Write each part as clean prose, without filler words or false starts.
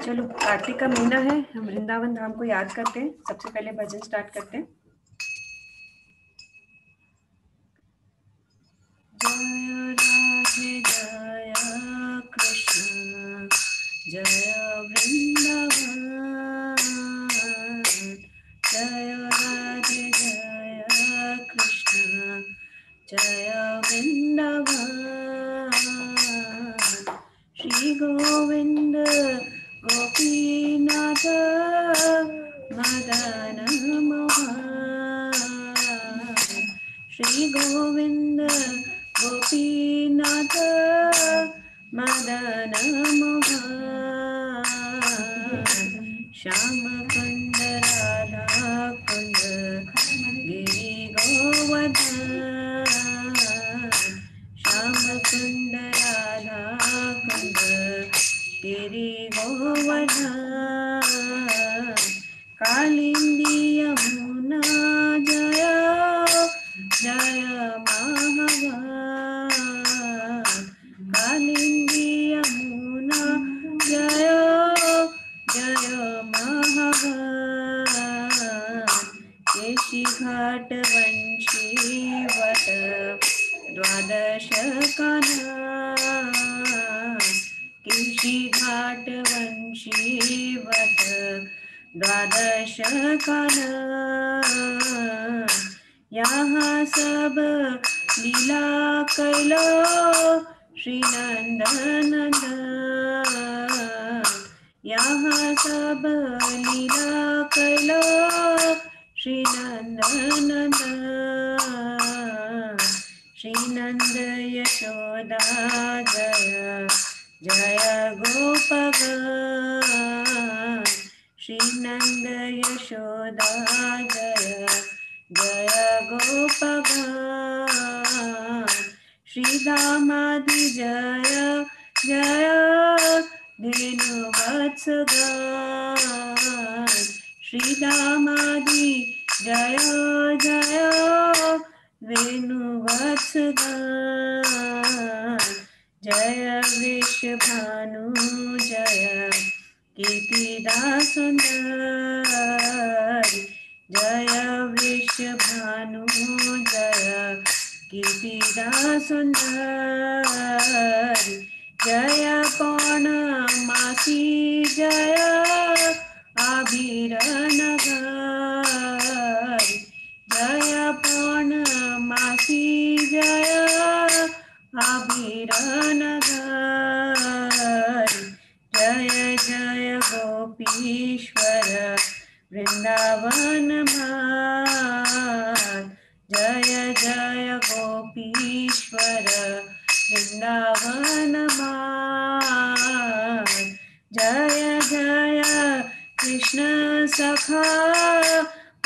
चलो कार्तिक का महीना है, हम वृंदावन धाम को याद करते हैं। सबसे पहले भजन स्टार्ट करते हैं। जय राधे जय कृष्ण जय वृंदावन, जय राधे जय कृष्ण जय वृंदावन। श्री गोविंद गोपीनाथ मदन मोहन, श्री गोविंद गोपीनाथ मदन मोहन। श्याम कुंड राधा कुंड गिरि गोवर्धन, श्याम कुंड राधा कुंड गिरि गोवर्धन। कालिंदी यमुना जय जय महावन, कालिंदी यमुना जय जय महावन। केशी घाट वंशी वट द्वादश कान्हा, केशी घाट वंशी वट द्वादश कान्हा। यहाँ सब लीला कैलो श्री नंद नंदन, यहाँ सब लीला कैलो श्री नंद नंदन। श्री नंद यशोदा जय जय गोपगण, श्री नंद यशोदा जय जय गोपगण। श्री दामादि जय जय धेनु वत्सगण, श्री दामादि जय जय धेनु वत्सगण। जय वृषभानु जय कीर्तिदा सुंदर, जय वृषभानु जय कीर्तिदा सुंदर। जय पौर्णमासी जय आभीर नगर, जय पौर्णमासी जय आभीर नगर। जय जय गोपीश्वर वृंदावन मात, जय जय गोपीश्वर वृंदावन मात। जय जय कृष्ण सखा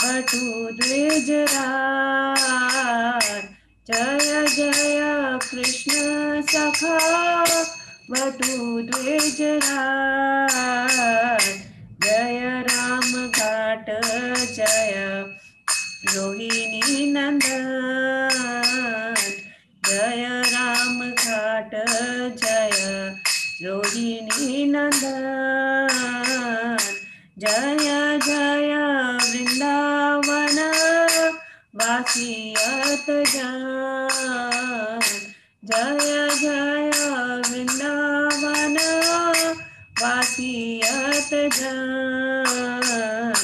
बटु द्विज रात, जय जय कृष्ण सखा बटु द्विज रात। जय राम घाट जय रोहिणी नंदन, जय राम घाट जय रोहिणी नंदन। जय जय वृंदावन वासियत जन, जय जय वृंदावन वासियत जन।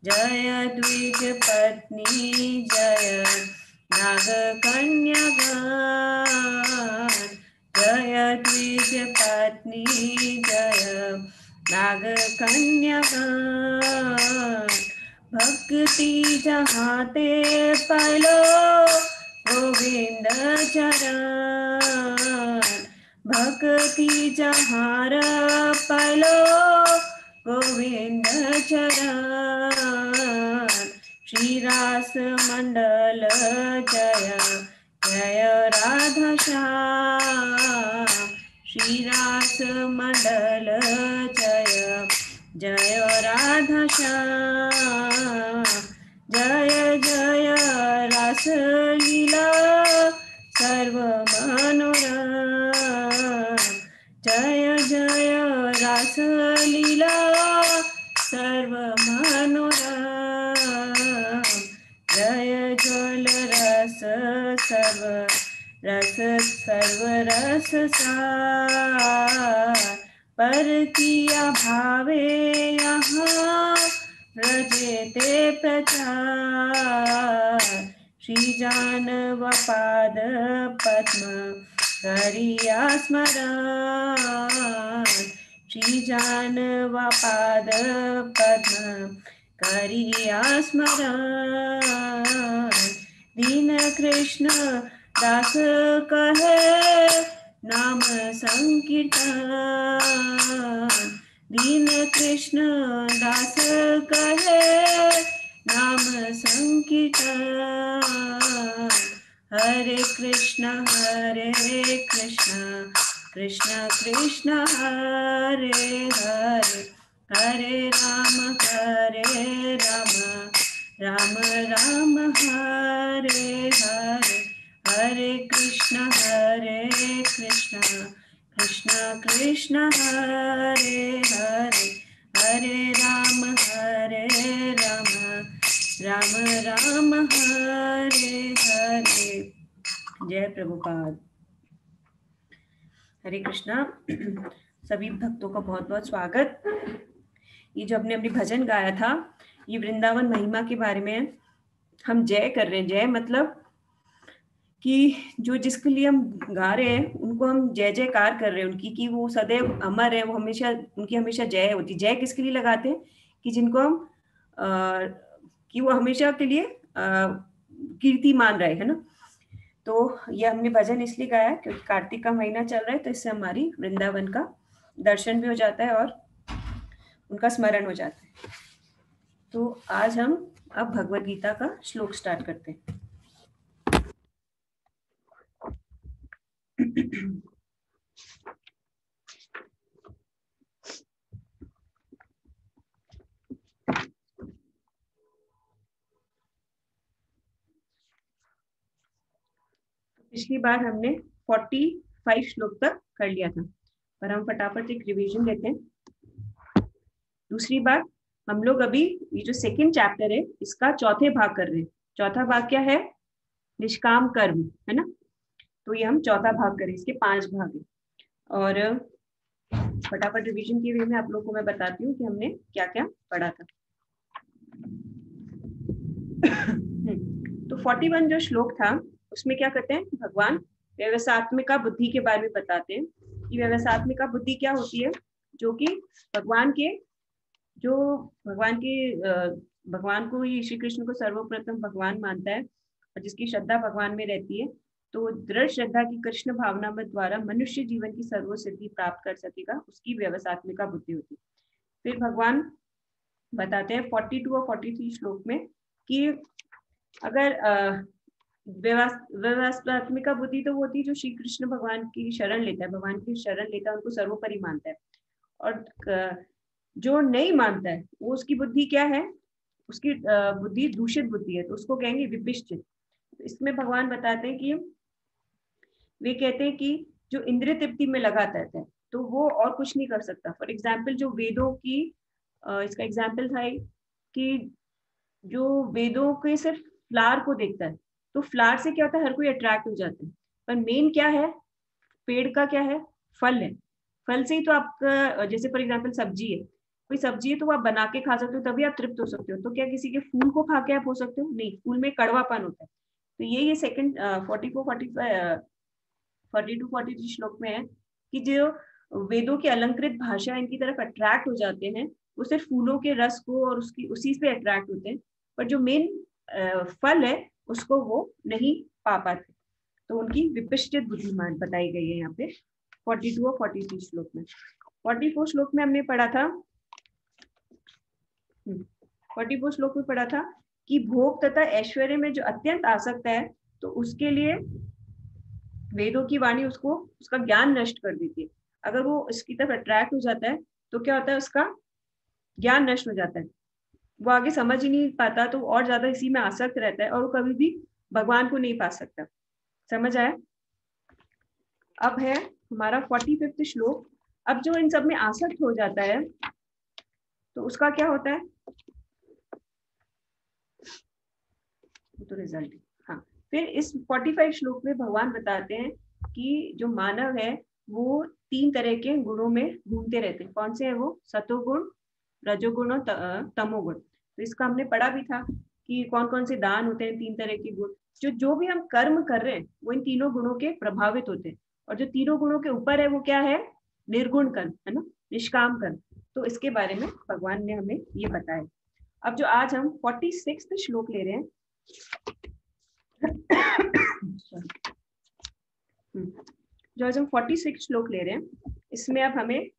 जय द्विज पत्नी जय नाग कन्यागण, जय द्विज पत्नी जय नाग कन्यागण। भक्ति जहाँ ते पालो गोविंद चरण, भक्ति जहाँ पालो गोविंद चरण। श्री रास मंडल जय जय राधा श्याम, श्री रास मंडल जय जय राधा श्याम। जय जय रास लीला सर्व मनोरम, जय जय रास लीला लीला सर्व मनोरम, जय ज्वल रस सर्व रस सर्व रस सार, पर किया भावे यहाँ रजेते प्रचार, श्री जानव पाद पद्म करिया स्मरण, श्री जानव पाद पद्म करिया स्मरण, दीन कृष्ण दास कहे नाम संकीर्तन, दीन कृष्ण दास कहे नाम संकीर्तन, हरे कृष्ण कृष्ण कृष्ण हरे हरे, हरे राम राम राम हरे हरे, हरे कृष्ण कृष्ण कृष्ण हरे हरे, हरे राम राम राम हरे हरे। जय प्रभुपाद। हरे कृष्णा। सभी भक्तों का बहुत बहुत स्वागत। ये जो हमने अपनी भजन गाया था, ये वृंदावन महिमा के बारे में हम जय कर रहे हैं। जय मतलब कि जो जिसके लिए हम गा रहे हैं उनको हम जय जयकार कर रहे हैं उनकी, कि वो सदैव अमर है, वो हमेशा उनकी हमेशा जय होती। जय किसके लिए लगाते हैं? कि जिनको हम कि वो हमेशा के लिए कीर्ति मान रहे हैं ना। तो ये हमने भजन इसलिए गाया क्योंकि कार्तिक का महीना चल रहा है, तो इससे हमारी वृंदावन का दर्शन भी हो जाता है और उनका स्मरण हो जाता है। तो आज हम अब भगवद गीता का श्लोक स्टार्ट करते हैं। पिछली बार हमने 45 श्लोक तक कर लिया था, पर हम फटाफट एक रिवीजन लेते हैं। दूसरी बार हम लोग अभी ये जो सेकंड चैप्टर है इसका चौथे भाग कर रहे हैं। चौथा भाग क्या है? निष्काम कर्म, है ना। तो ये हम चौथा भाग करें, इसके 5 भाग है। और फटाफट रिवीजन के वे में आप लोगों को मैं बताती हूँ कि हमने क्या क्या पढ़ा था। तो 41 जो श्लोक था उसमें क्या करते हैं? भगवान व्यवसात्मिका बुद्धि के बारे में बताते हैं कि व्यवसात्मिका बुद्धि क्या होती है, जो कि भगवान को ये श्री कृष्ण को सर्वप्रथम भगवान मानता है और जिसकी श्रद्धा भगवान में रहती है, तो दृढ़ श्रद्धा की कृष्ण भावना में द्वारा मनुष्य जीवन की सर्व सिद्धि प्राप्त कर सकेगा, उसकी व्यवसात्मिका बुद्धि होती है। फिर भगवान बताते हैं 42 और 43 श्लोक में कि अगर व्यवसात्मिका बुद्धि तो वो होती है जो श्री कृष्ण भगवान की शरण लेता है, भगवान की शरण लेता है, उनको सर्वोपरि मानता है। और जो नहीं मानता है वो उसकी बुद्धि क्या है? उसकी बुद्धि दूषित बुद्धि है, तो उसको कहेंगे विपिष्टित। इसमें भगवान बताते हैं कि वे कहते हैं कि जो इंद्रिय तृप्ति में लगा रहता है तो वो और कुछ नहीं कर सकता। फॉर एग्जाम्पल जो वेदों की इसका एग्जाम्पल था कि जो वेदों के सिर्फ फ्लावर को देखता है, तो फ्लावर से क्या होता है? हर कोई अट्रैक्ट हो जाता है, पर मेन क्या है? पेड़ का क्या है? फल है। फल से ही तो आपका, जैसे फॉर एग्जाम्पल सब्जी है, कोई सब्जी है तो आप बना के खा सकते हो, तभी आप तृप्त हो सकते हो। तो क्या किसी के फूल को खा के आप हो सकते हो? नहीं, फूल में कड़वापन होता है। तो ये सेकंड 42-43 श्लोक में है कि जो वेदों की अलंकृत भाषा इनकी तरफ अट्रैक्ट हो जाते हैं, वो सिर्फ फूलों के रस को और उसी से अट्रैक्ट होते हैं, पर जो मेन फल है उसको वो नहीं पा पाते। तो उनकी विपिष्टित बुद्धिमान बताई गई है यहाँ पे 42 और 43 श्लोक में। 44 श्लोक में हमने पढ़ा था 44 श्लोक में पढ़ा था कि भोग तथा ऐश्वर्य में जो अत्यंत आसक्त है, तो उसके लिए वेदों की वाणी उसको उसका ज्ञान नष्ट कर देती है। अगर वो इसकी तरफ अट्रैक्ट हो जाता है तो क्या होता है? उसका ज्ञान नष्ट हो जाता है, वो आगे समझ ही नहीं पाता, तो और ज्यादा इसी में आसक्त रहता है और वो कभी भी भगवान को नहीं पा सकता। समझ आया? अब है हमारा 45वां श्लोक। अब जो इन सब में आसक्त हो जाता है तो उसका क्या होता है, तो रिजल्ट। हाँ, फिर इस 45 श्लोक में भगवान बताते हैं कि जो मानव है वो 3 तरह के गुणों में घूमते रहते हैं। कौन से हैं वो? सतोगुण, रजोगुण और तमोगुण। तो इसका हमने पढ़ा भी था कि कौन कौन से दान होते हैं, 3 तरह के गुण। जो भी हम कर्म कर रहे हैं वो इन तीनों गुणों के प्रभावित होते हैं, और जो तीनों गुणों के ऊपर है वो क्या है? निर्गुण कर्म, है ना, निष्काम कर्म। तो इसके बारे में भगवान ने हमें ये बताया। अब जो आज हम 46 श्लोक ले रहे हैं जो आज हम 46 श्लोक ले रहे हैं, इसमें अब हमें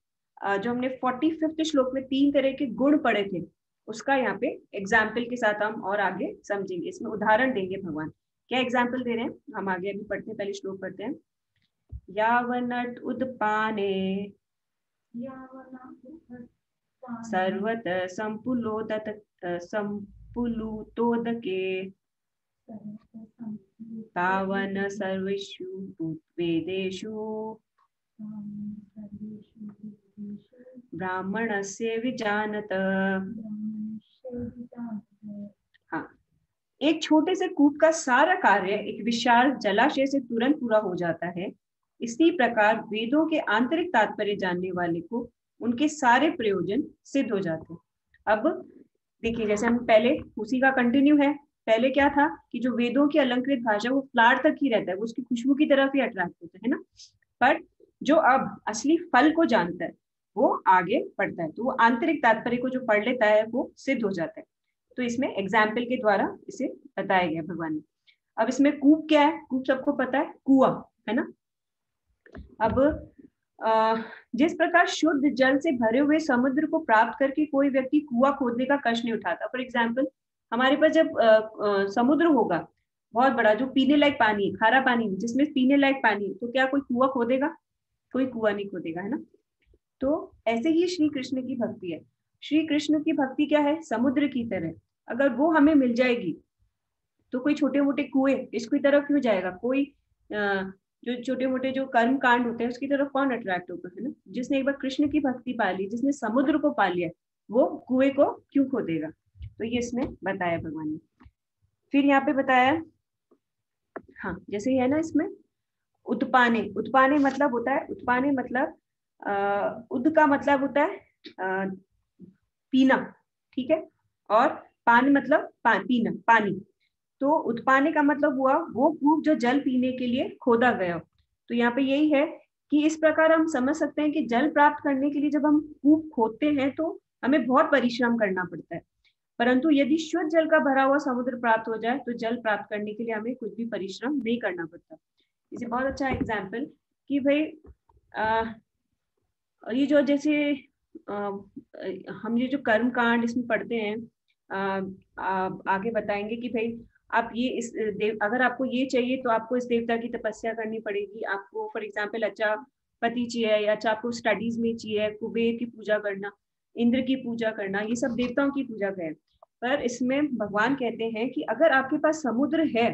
जो हमने 45 श्लोक में 3 तरह के गुण पढ़े थे उसका यहाँ पे एग्जाम्पल के साथ हम और आगे समझेंगे। इसमें उदाहरण देंगे भगवान। क्या एग्जाम्पल दे रहे हैं हम आगे अभी पढ़ते हैं, पहले श्लोक पढ़ते हैं। यावनट उदपाने सर्वत संपुलोदके तावन सर्वेषु वेदेषु ब्राह्मणस्य विजानत। हाँ, एक छोटे से कूप का सारा कार्य एक विशाल जलाशय से तुरंत पूरा हो जाता है। इसी प्रकार वेदों के आंतरिक तात्पर्य जानने वाले को उनके सारे प्रयोजन सिद्ध हो जाते हैं। अब देखिए, जैसे हम पहले उसी का कंटिन्यू है। पहले क्या था कि जो वेदों की अलंकृत भाषा वो फ्लावर तक ही रहता है, वो उसकी खुशबू की तरफ ही अट्रैक्ट होता है ना। पर जो अब असली फल को जानता है वो आगे बढ़ता है, तो वो आंतरिक तात्पर्य को जो पढ़ लेता है वो सिद्ध हो जाता है। तो इसमें एग्जाम्पल के द्वारा इसे बताया गया भगवान ने। अब इसमें कूप क्या है? कूप सबको पता है, कुआं, है ना। अब जिस प्रकार शुद्ध जल से भरे हुए समुद्र को प्राप्त करके कोई व्यक्ति कुआं खोदने का कष्ट नहीं उठाता। फॉर एग्जाम्पल, हमारे पास जब समुद्र होगा बहुत बड़ा, जो पीने लायक पानी, खारा पानी जिसमें पीने लायक पानी, तो क्या कोई कुआं खोदेगा? कोई कुआं नहीं खोदेगा, है ना। तो ऐसे ही श्री कृष्ण की भक्ति है। श्री कृष्ण की भक्ति क्या है? समुद्र की तरह। अगर वो हमें मिल जाएगी तो कोई छोटे मोटे कुएं इसकी तरफ क्यों जाएगा? कोई जो छोटे मोटे जो कर्म कांड होते हैं उसकी तरफ कौन अट्रैक्ट होगा, है ना। जिसने एक बार कृष्ण की भक्ति पा ली, जिसने समुद्र को पा लिया, वो कुएं को क्यों खोदेगा? तो ये इसमें बताया भगवान ने। फिर यहाँ पे बताया, हाँ, जैसे है ना इसमें उत्पाने। उत्पाने मतलब होता है, उत्पाने मतलब उद का मतलब होता है पीना, ठीक है, और पानी मतलब पीना, पानी। तो उत्पाने का मतलब हुआ वो कूप जो जल पीने के लिए खोदा गया। तो यहाँ पे यही है कि इस प्रकार हम समझ सकते हैं कि जल प्राप्त करने के लिए जब हम कूप खोदते हैं तो हमें बहुत परिश्रम करना पड़ता है, परंतु यदि शुद्ध जल का भरा हुआ समुद्र प्राप्त हो जाए तो जल प्राप्त करने के लिए हमें कुछ भी परिश्रम नहीं करना पड़ता। इसे बहुत अच्छा एग्जाम्पल कि भाई ये जो जैसे हम ये जो कर्म कांड इसमें पढ़ते हैं, आगे बताएंगे कि भाई आप ये इस अगर आपको ये चाहिए तो आपको इस देवता की तपस्या करनी पड़ेगी। आपको फॉर एग्जाम्पल अच्छा पति चाहिए, या अच्छा आपको स्टडीज में चाहिए, कुबेर की पूजा करना, इंद्र की पूजा करना, ये सब देवताओं की पूजा है। पर इसमें भगवान कहते हैं कि अगर आपके पास समुद्र है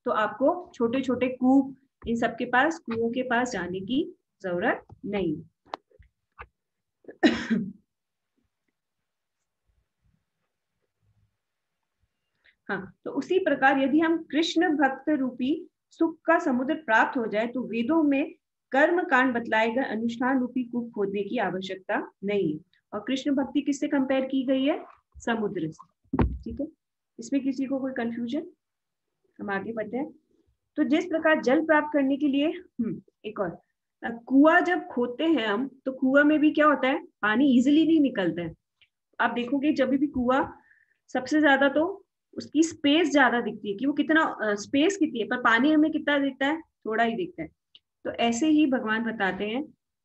तो आपको छोटे छोटे कूप, इन सबके पास, कुओं के पास जाने की जरूरत नहीं। हाँ, तो उसी प्रकार यदि हम कृष्ण भक्त रूपी सुख का समुद्र प्राप्त हो जाए तो वेदों में कर्म कांड बतलाए गए अनुष्ठान रूपी कूप खोदने की आवश्यकता नहीं है। और कृष्ण भक्ति किससे कंपेयर की गई है? समुद्र से, ठीक है। इसमें किसी को कोई कंफ्यूजन? हम आगे बढ़ते हैं। तो जिस प्रकार जल प्राप्त करने के लिए एक और कुआं जब खोदते हैं हम, तो कुआं में भी क्या होता है? पानी इजिली नहीं निकलता है। आप देखोगे जब भी कुआं, सबसे ज्यादा तो उसकी स्पेस ज्यादा दिखती है कि वो कितना स्पेस कितनी है, पर पानी हमें कितना दिखता है? थोड़ा ही दिखता है। तो ऐसे ही भगवान बताते हैं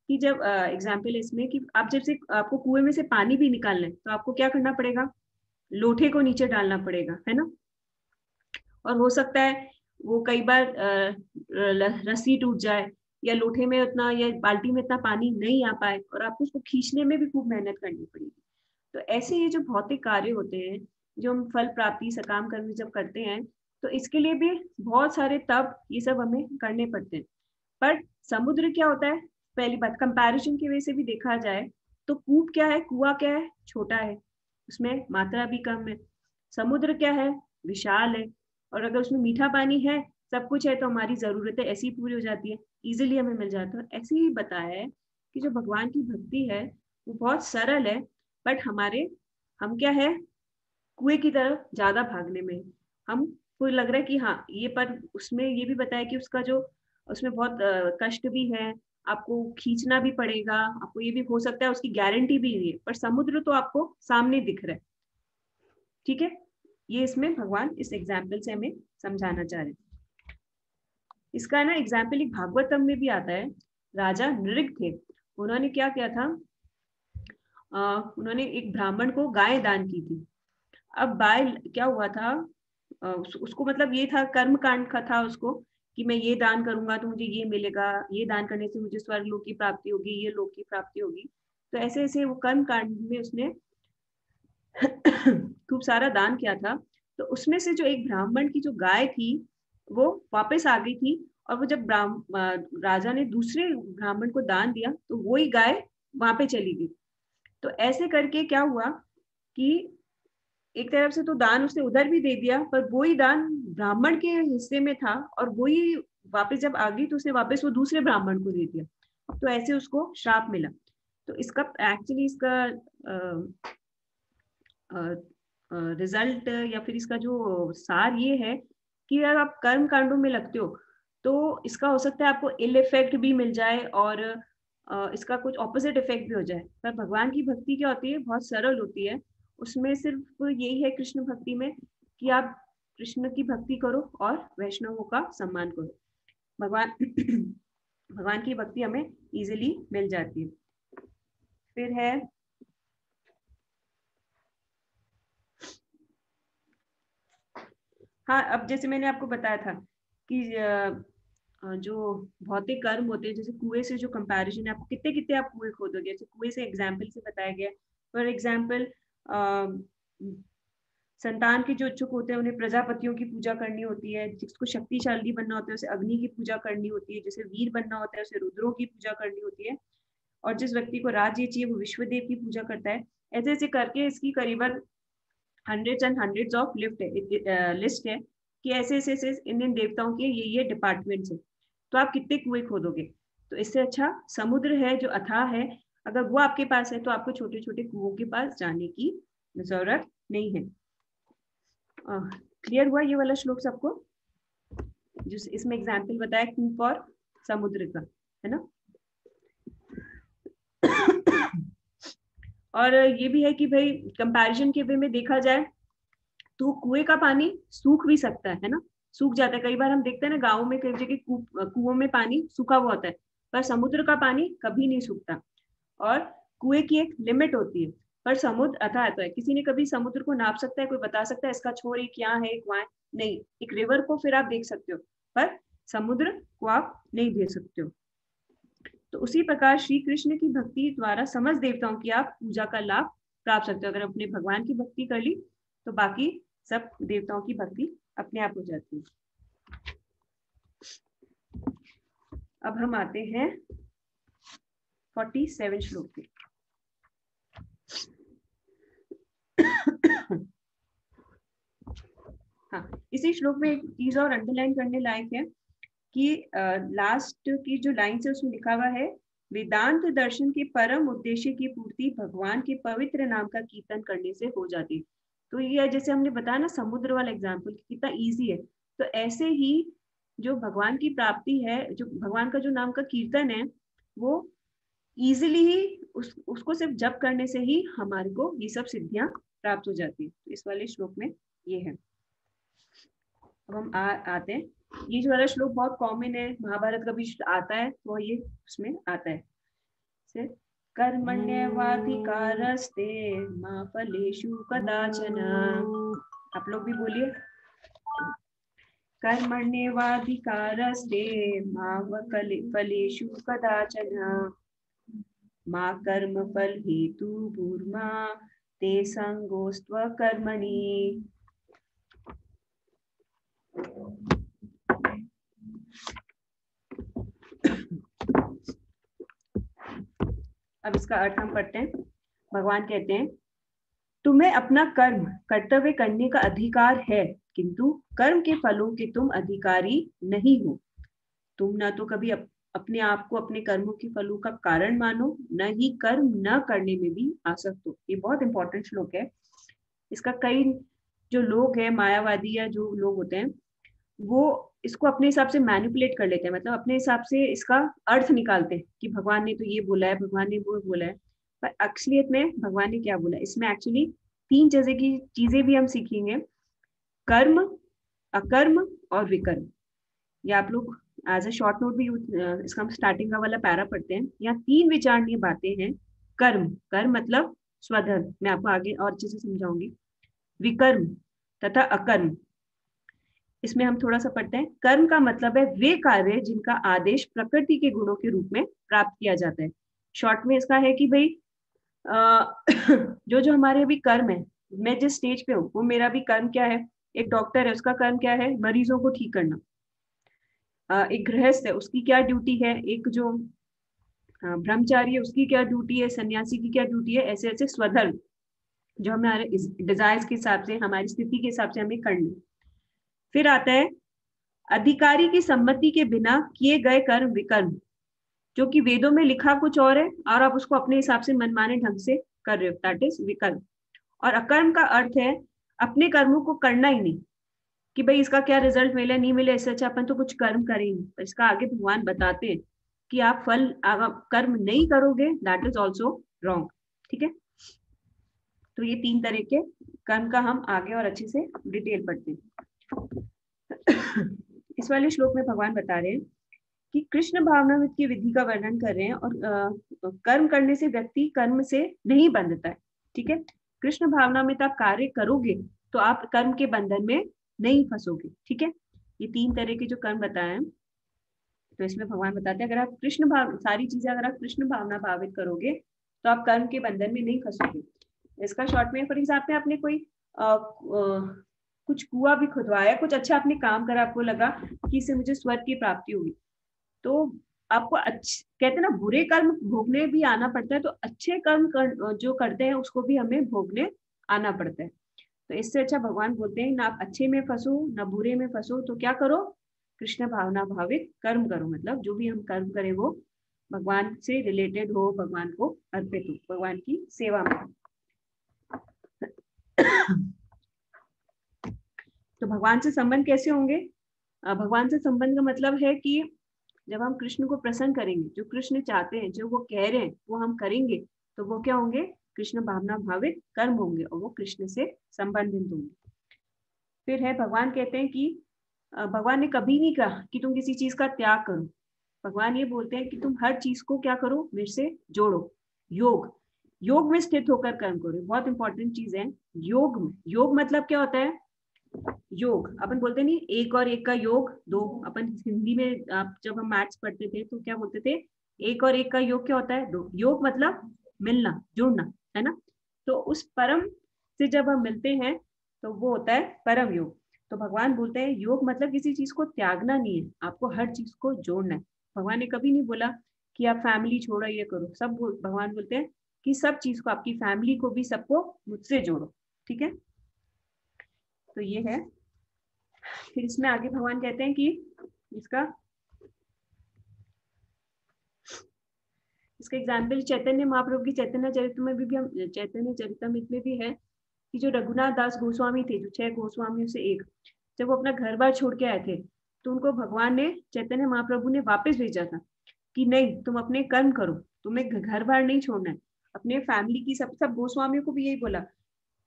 कि जब एग्जाम्पल इसमें कि आप जब से आपको कुएं में से पानी भी निकालना है तो आपको क्या करना पड़ेगा? लोटे को नीचे डालना पड़ेगा, है ना। और हो सकता है वो कई बार रस्सी टूट जाए, या लोटे में उतना, या बाल्टी में इतना पानी नहीं आ पाए, और आपको उसको खींचने में भी खूब मेहनत करनी पड़ेगी। तो ऐसे ये जो भौतिक कार्य होते हैं, जो हम फल प्राप्ति, सकाम कर्म जब करते हैं, तो इसके लिए भी बहुत सारे तप ये सब हमें करने पड़ते हैं। पर समुद्र क्या होता है? पहली बात, कंपैरिजन की वजह से भी देखा जाए तो कूप क्या है, कुआं क्या है, छोटा है, उसमें मात्रा भी कम है। समुद्र क्या है, विशाल है, और अगर उसमें मीठा पानी है, सब कुछ है, तो हमारी जरूरतें ऐसी ही पूरी हो जाती है, इजिली हमें मिल जाता है। ऐसे ही बताया है कि जो भगवान की भक्ति है वो बहुत सरल है, बट हम क्या है, कुएं की तरफ ज्यादा भागने में हम को लग रहा है कि हाँ ये, पर उसमें ये भी बताया कि उसका जो उसमें बहुत कष्ट भी है, आपको खींचना भी पड़ेगा, आपको ये भी हो सकता है, उसकी गारंटी भी नहीं है, पर समुद्र तो आपको सामने दिख रहा है। ठीक है, ये इसमें भगवान इस एग्जाम्पल से हमें समझाना चाह रहे हैं। इसका ना एग्जाम्पल एक भागवतम में भी आता है। राजा नृग थे, उन्होंने क्या किया था, उन्होंने एक ब्राह्मण को गाय दान की थी। अब गाय क्या हुआ था, उसको मतलब ये था, कर्म कांड का था उसको, कि मैं ये दान करूंगा तो मुझे ये मिलेगा, ये दान करने से मुझे स्वर्ग लोक की प्राप्ति होगी, ये लोक की प्राप्ति होगी। तो ऐसे ऐसे वो कर्म कांड में उसने खूब सारा दान किया था। तो उसमें से जो एक ब्राह्मण की जो गाय थी वो वापस आ गई थी, और वो जब राजा ने दूसरे ब्राह्मण को दान दिया तो वही गाय वहां पे चली गई। तो ऐसे करके क्या हुआ कि एक तरफ से तो दान उसने उधर भी दे दिया, पर वही दान ब्राह्मण के हिस्से में था, और वही वापस जब आ गई तो उसने वापस वो दूसरे ब्राह्मण को दे दिया। तो ऐसे उसको श्राप मिला। तो इसका एक्चुअली इसका रिजल्ट या फिर इसका जो सार ये है कि अगर आप कर्म कांडों में लगते हो तो इसका हो सकता है आपको इल इफेक्ट भी मिल जाए, और इसका कुछ ऑपोजिट इफेक्ट भी हो जाए। पर भगवान की भक्ति क्या होती है, बहुत सरल होती है। उसमें सिर्फ यही है कृष्ण भक्ति में कि आप कृष्ण की भक्ति करो और वैष्णवों का सम्मान करो। भगवान भगवान की भक्ति हमें इजिली मिल जाती है। फिर है हाँ, अब जैसे मैंने आपको बताया था कि जो भौतिक कर्म होते हैं, जैसे कुएं से जो कंपैरिजन है, आपको कितने कितने आप कुएं खोदोगे, जैसे कुएं से एग्जाम्पल से बताया गया। फॉर एग्जाम्पल, संतान के जो इच्छुक होते हैं उन्हें प्रजापतियों की पूजा करनी होती है, जिसको शक्तिशाली बनना होता है उसे अग्नि की पूजा करनी होती है, जिसे वीर बनना होता है उसे रुद्रों की पूजा करनी होती है, और जिस व्यक्ति को राज्य चाहिए वो विश्वदेव की पूजा करता है। ऐसे ऐसे करके इसकी करीबन hundreds and hundreds of list है कि ऐसे ऐसे ऐसे इन देवताओं के ये डिपार्टमेंट्स है। तो आप कितने कुएं खोदोगे? तो इससे अच्छा समुद्र है जो अथाह है, अगर वो आपके पास है तो आपको छोटे छोटे कुओं के पास जाने की जरूरत नहीं है। क्लियर हुआ ये वाला श्लोक सबको, जिस इसमें एग्जाम्पल बताया कूप और समुद्र का, है ना? और ये भी है कि भाई कंपैरिजन के वे में देखा जाए तो कुएं का पानी सूख भी सकता है ना, सूख जाता है। कई बार हम देखते हैं ना गाँव में कई जगह कुओं में पानी सूखा हुआ होता है, पर समुद्र का पानी कभी नहीं सूखता। और कुएं की एक लिमिट होती है, पर समुद्र अथाह है। किसी ने कभी समुद्र को नाप सकता है, कोई बता सकता है इसका छोर एक यहाँ है एक वहां है? नहीं। एक रिवर को फिर आप देख सकते हो, पर समुद्र को आप नहीं देख सकते हो। तो उसी प्रकार श्री कृष्ण की भक्ति द्वारा समस्त देवताओं की आप पूजा का लाभ प्राप्त सकते हो। अगर अपने भगवान की भक्ति कर ली तो बाकी सब देवताओं की भक्ति अपने आप हो जाती है। अब हम आते हैं 47 श्लोक पे। हाँ, इसी श्लोक में एक चीज और अंडरलाइन करने लायक है कि लास्ट की जो लाइन से उसमें लिखा हुआ है, वेदांत दर्शन के परम उद्देश्य की पूर्ति भगवान के पवित्र नाम का कीर्तन करने से हो जाती है। तो ये जैसे हमने बताया ना समुद्र वाला एग्जाम्पल कितना इजी है, तो ऐसे ही जो भगवान की प्राप्ति है, जो भगवान का जो नाम का कीर्तन है, वो इजिली ही उसको सिर्फ जप करने से ही हमारे को ये सब सिद्धियां प्राप्त हो जाती है। तो इस वाले श्लोक में ये है। अब हम आते हैं, ये जो वाला श्लोक बहुत कॉमन है, महाभारत का भी आता है, तो ये उसमें आता है। कर्मण्येवाधिकारस्ते मा फलेषु कदाचन। आप लोग भी बोलिए, कर्मण्येवाधिकारस्ते मा फलेषु कदाचन, मा कर्म फल हेतु भूर्मा ते संगोस्त्व कर्मणि। अब इसका अर्थ हम पढ़ते हैं। भगवान कहते हैं, तुम्हें अपना कर्म कर्तव्य करने का अधिकार है, किंतु कर्म के फलों के तुम अधिकारी नहीं हो। तुम ना तो कभी अपने आप को अपने कर्मों के फलों का कारण मानो, न ही कर्म न करने में भी आसक्त हो। ये बहुत इंपॉर्टेंट श्लोक है। इसका कई जो लोग हैं, मायावादी या जो लोग होते हैं, वो इसको अपने हिसाब से मैनिपुलेट कर लेते हैं, मतलब अपने हिसाब से इसका अर्थ निकालते हैं कि भगवान ने तो ये बोला है, भगवान ने वो बोला है। पर असलियत में भगवान ने क्या बोला, इसमें एक्चुअली 3 जैसे की चीजें भी हम सीखेंगे, कर्म, अकर्म और विकर्म। या आप लोग एज ए शॉर्ट नोट भी इसका हम स्टार्टिंग का वाला पैरा पढ़ते हैं। यहाँ 3 विचारणीय बातें हैं। कर्म, कर्म मतलब स्वधर्म, मैं आपको आगे और अच्छे से समझाऊंगी। विकर्म तथा अकर्म, इसमें हम थोड़ा सा पढ़ते हैं। कर्म का मतलब है वे कार्य जिनका आदेश प्रकृति के गुणों के रूप में प्राप्त किया जाता है। शॉर्ट में इसका है कि भाई जो जो हमारे अभी कर्म है, मैं जिस स्टेज पे हूँ वो मेरा भी कर्म क्या है। एक डॉक्टर है, उसका कर्म क्या है, मरीजों को ठीक करना। एक गृहस्थ है, उसकी क्या ड्यूटी है। एक जो ब्रह्मचारी है, उसकी क्या ड्यूटी है। सन्यासी की क्या ड्यूटी है। ऐसे ऐसे स्वधर्म जो हमारे डिजायर्स के हिसाब से, हमारी स्थिति के हिसाब से हमें करना। फिर आता है अधिकारी की सम्मति के बिना किए गए कर्म विकर्म, जो कि वेदों में लिखा कुछ और है और आप उसको अपने हिसाब से मनमाने ढंग से कर रहे हो, दैट इज विकर्म। और अकर्म का अर्थ है अपने कर्मों को करना ही नहीं, कि भाई इसका क्या रिजल्ट मिले नहीं मिले, इससे अच्छा अपन तो कुछ कर्म करेंगे। पर इसका आगे भगवान बताते हैं कि आप फल कर्म नहीं करोगे, दैट इज ऑल्सो रॉन्ग। ठीक है, तो ये 3 तरह के कर्म का हम आगे और अच्छे से डिटेल पढ़ते हैं। इस वाले श्लोक में भगवान बता रहे हैं कि कृष्ण भावनामृत की विधि का वर्णन कर रहे हैं, और कर्म करने से व्यक्ति कर्म से नहीं बंधता है। ठीक है, कृष्ण भावनामृत आप कार्य करोगे तो आप कर्म के बंधन में नहीं फंसोगे। ठीक है, ये 3 तरह के जो कर्म बताए हैं, तो इसमें भगवान बताते हैं अगर आप कृष्ण भाव, सारी चीजें अगर आप कृष्ण भावना भावित करोगे तो आप कर्म के बंधन में नहीं फंसोगे। इसका शॉर्ट में फॉर एग्जाम्पल आपने कोई कुछ कुआं भी खुदवाया, कुछ अच्छा आपने काम करा, आपको लगा कि इससे मुझे स्वर्ग की प्राप्ति होगी, तो आपको कहते हैं ना, बुरे कर्म भोगने भी आना पड़ता है, तो अच्छे कर्म जो करते हैं उसको भी हमें भोगने आना पड़ता है। तो इससे अच्छा भगवान बोलते हैं ना आप अच्छे में फंसो ना बुरे में फंसो, तो क्या करो, कृष्ण भावना भावित कर्म करो। मतलब जो भी हम कर्म करें वो भगवान से रिलेटेड हो, भगवान को अर्पित हो, भगवान की सेवा में। तो भगवान से संबंध कैसे होंगे। भगवान से संबंध का मतलब है कि जब हम कृष्ण को प्रसन्न करेंगे, जो कृष्ण चाहते हैं, जो वो कह रहे हैं वो हम करेंगे, तो वो क्या होंगे, कृष्ण भावना भावित कर्म होंगे और वो कृष्ण से संबंधित होंगे। फिर है भगवान कहते हैं कि भगवान ने कभी नहीं कहा कि तुम किसी चीज का त्याग करो। भगवान ये बोलते हैं कि तुम हर चीज को क्या करो, मेरे से जोड़ो। योग, योग में स्थित होकर कर्म करो। बहुत इंपॉर्टेंट चीज है योग में। योग मतलब क्या होता है, योग अपन बोलते नहीं, एक और एक का योग 2। अपन हिंदी में आप जब हम मैथ्स पढ़ते थे तो क्या बोलते थे, एक और एक का योग क्या होता है, 2। योग मतलब मिलना, जुड़ना, है ना। तो उस परम से जब हम मिलते हैं तो वो होता है परम योग। तो भगवान बोलते हैं योग मतलब किसी चीज को त्यागना नहीं है, आपको हर चीज को जोड़ना है। भगवान ने कभी नहीं बोला कि आप फैमिली छोड़ो ये करो, सब भगवान बोलते हैं कि सब चीज को, आपकी फैमिली को भी सबको मुझसे जोड़ो। ठीक है, तो ये है। फिर इसमें आगे भगवान कहते हैं कि इसका एग्जाम्पल चैतन्य महाप्रभु की चैतन्य चरित्र में भी हम, चैतन्य चरितमृत में भी है कि जो रघुनाथ दास गोस्वामी थे, जो 6 गोस्वामियों से एक, जब वो अपना घर बार छोड़ के आए थे तो उनको भगवान ने, चैतन्य महाप्रभु ने वापस भेजा था कि नहीं तुम अपने कर्म करो, तुम्हें घर बार नहीं छोड़ना है। अपने फैमिली की सब गोस्वामियों को भी यही बोला,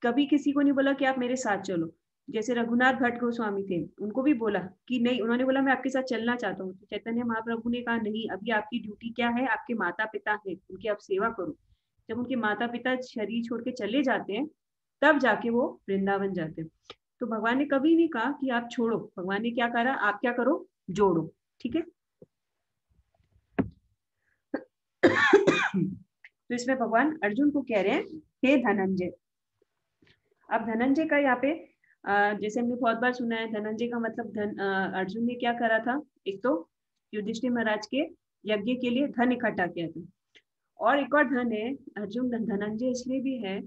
कभी किसी को नहीं बोला कि आप मेरे साथ चलो। जैसे रघुनाथ भट्ट गोस्वामी थे, उनको भी बोला कि नहीं, उन्होंने बोला मैं आपके साथ चलना चाहता हूँ। तो चैतन्य महाप्रभु ने कहा नहीं, अभी आपकी ड्यूटी क्या है, आपके माता पिता हैं, उनकी आप सेवा करो। जब उनके माता पिता शरीर छोड़ के चले जाते हैं तब जाके वो वृंदावन जाते हैं। तो भगवान ने कभी नहीं कहा कि आप छोड़ो, भगवान ने क्या करा, आप क्या करो, जोड़ो। ठीक है। तो इसमें भगवान अर्जुन को कह रहे हैं, हे धनंजय। अब धनंजय का यहाँ पे जैसे हमने बहुत बार सुना है, धनंजय का मतलब अर्जुन ने क्या करा था, एक तो युधिष्ठिर महाराज के यज्ञ के लिए धन इकट्ठा किया था, और एक और धन है, अर्जुन धनंजय इसलिए भी है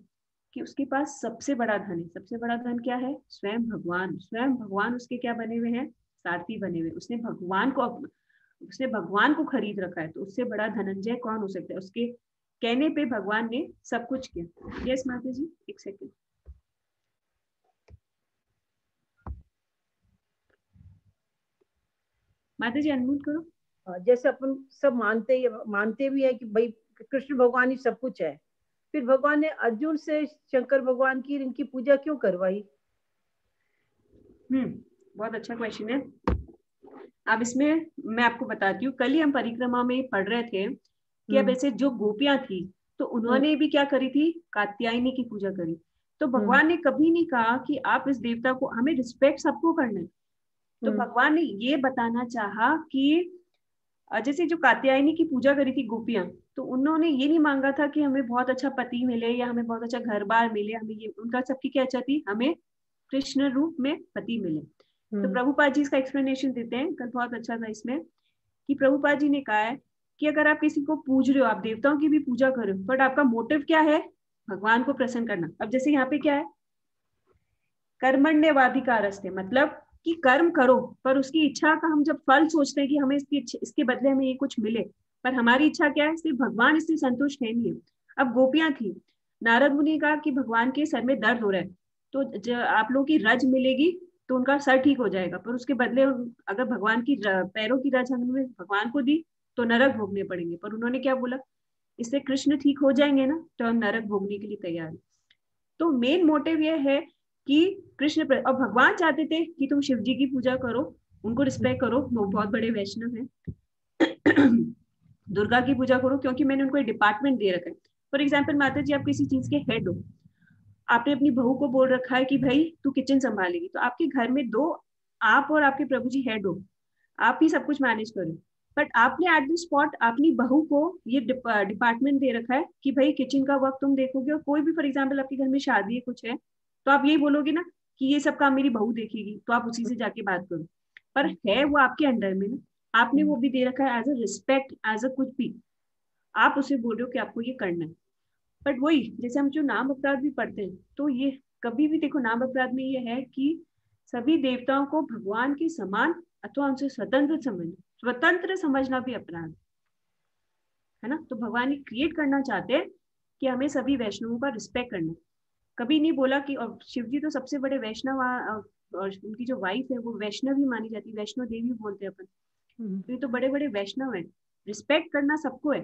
कि उसके पास सबसे बड़ा धन है। सबसे बड़ा धन क्या है? स्वयं भगवान। स्वयं भगवान उसके क्या बने हुए हैं? सारथी बने हुए। उसने भगवान को खरीद रखा है, तो उससे बड़ा धनंजय कौन हो सकता है? उसके कहने पे भगवान ने सब कुछ किया। यस माता जी, एक सेकेंड। माता जी अनम्यूट करो। जैसे अपन सब मानते भी है कि भाई कृष्ण भगवान ही सब कुछ है, फिर भगवान ने अर्जुन से शंकर भगवान की इनकी पूजा क्यों करवाई? बहुत अच्छा क्वेश्चन है। अब इसमें मैं आपको बताती हूँ, कल ही हम परिक्रमा में पढ़ रहे थे कि अब ऐसे जो गोपियां थी तो उन्होंने भी क्या करी थी? कात्यायनी की पूजा करी। तो भगवान ने कभी नहीं कहा कि आप इस देवता को, हमें रिस्पेक्ट सबको करना है। तो भगवान ने ये बताना चाहा कि जैसे जो कात्यायनी की पूजा करी थी गोपियां, तो उन्होंने ये नहीं मांगा था कि हमें बहुत अच्छा पति मिले या हमें बहुत अच्छा घर बार मिले। हमें ये, उनका सबकी क्या इच्छा थी? हमें कृष्ण रूप में पति मिले। तो प्रभुपाद जी इसका एक्सप्लेनेशन देते हैं, कल बहुत अच्छा था इसमें, कि प्रभुपाद जी ने कहा है कि अगर आप किसी को पूज रहे हो, आप देवताओं की भी पूजा करो, बट आपका मोटिव क्या है? भगवान को प्रसन्न करना। अब जैसे यहाँ पे क्या है? कर्मण्यवाधिकारस्ते, मतलब कि कर्म करो, पर उसकी इच्छा का हम जब फल सोचते हैं कि हमें इसके बदले हमें ये कुछ मिले, पर हमारी इच्छा क्या है? सिर्फ भगवान इससे संतुष्ट है नहीं है। अब गोपियां थी, नारद मुनि कहा कि भगवान के सर में दर्द हो रहा है, तो आप लोगों की रज मिलेगी तो उनका सर ठीक हो जाएगा, पर उसके बदले अगर भगवान की पैरों की रज हमने भगवान को दी तो नरक भोगने पड़ेंगे। पर उन्होंने क्या बोला? इससे कृष्ण ठीक हो जाएंगे ना, तो हम नरक भोगने के लिए तैयार हैं। तो मेन मोटिव ये है कि और भगवान चाहते थे कि तुम शिव जी की पूजा करो, उनको रिस्पेक्ट करो, वो बहुत बड़े वैष्णव हैं। दुर्गा की पूजा करो, क्योंकि मैंने उनको एक डिपार्टमेंट दे रखा है। फॉर एग्जाम्पल माता जी, आप किसी चीज के हेड हो, आपने अपनी बहू को बोल रखा है कि भाई तू किचन संभालेगी, तो आपके घर में दो, आप और आपके प्रभु जी हेड हो, आप ही सब कुछ मैनेज करो। बट आपने एट द स्पॉट अपनी बहू को ये डिपार्टमेंट दे रखा है कि भाई किचन का वर्क तुम देखोगे, और कोई भी फॉर एग्जाम्पल आपके घर में शादी है, कुछ है, तो आप यही बोलोगे ना कि ये सब काम मेरी बहू देखेगी, तो आप उसी से जाके बात करो। पर है वो आपके अंडर में ना, आपने वो भी दे रखा है as a respect, as a कुछ भी, आप उसे बोल रहे हो कि आपको ये करना है। बट वही, जैसे हम जो नाम अपराध भी पढ़ते हैं, तो ये कभी भी देखो, नाम अपराध में ये है कि सभी देवताओं को भगवान के समान अथवा उनसे स्वतंत्र समझना भी अपराध है ना। तो भगवान ये क्रिएट करना चाहते हैं कि हमें सभी वैष्णवों का रिस्पेक्ट करना। कभी नहीं बोला कि, और शिव जी तो सबसे बड़े वैष्णव, और उनकी जो वाइफ है वो वैष्णव ही मानी जाती है, वैष्णव देवी बोलते हैं अपन। तो ये तो बड़े बड़े वैष्णव है, रिस्पेक्ट करना सबको है,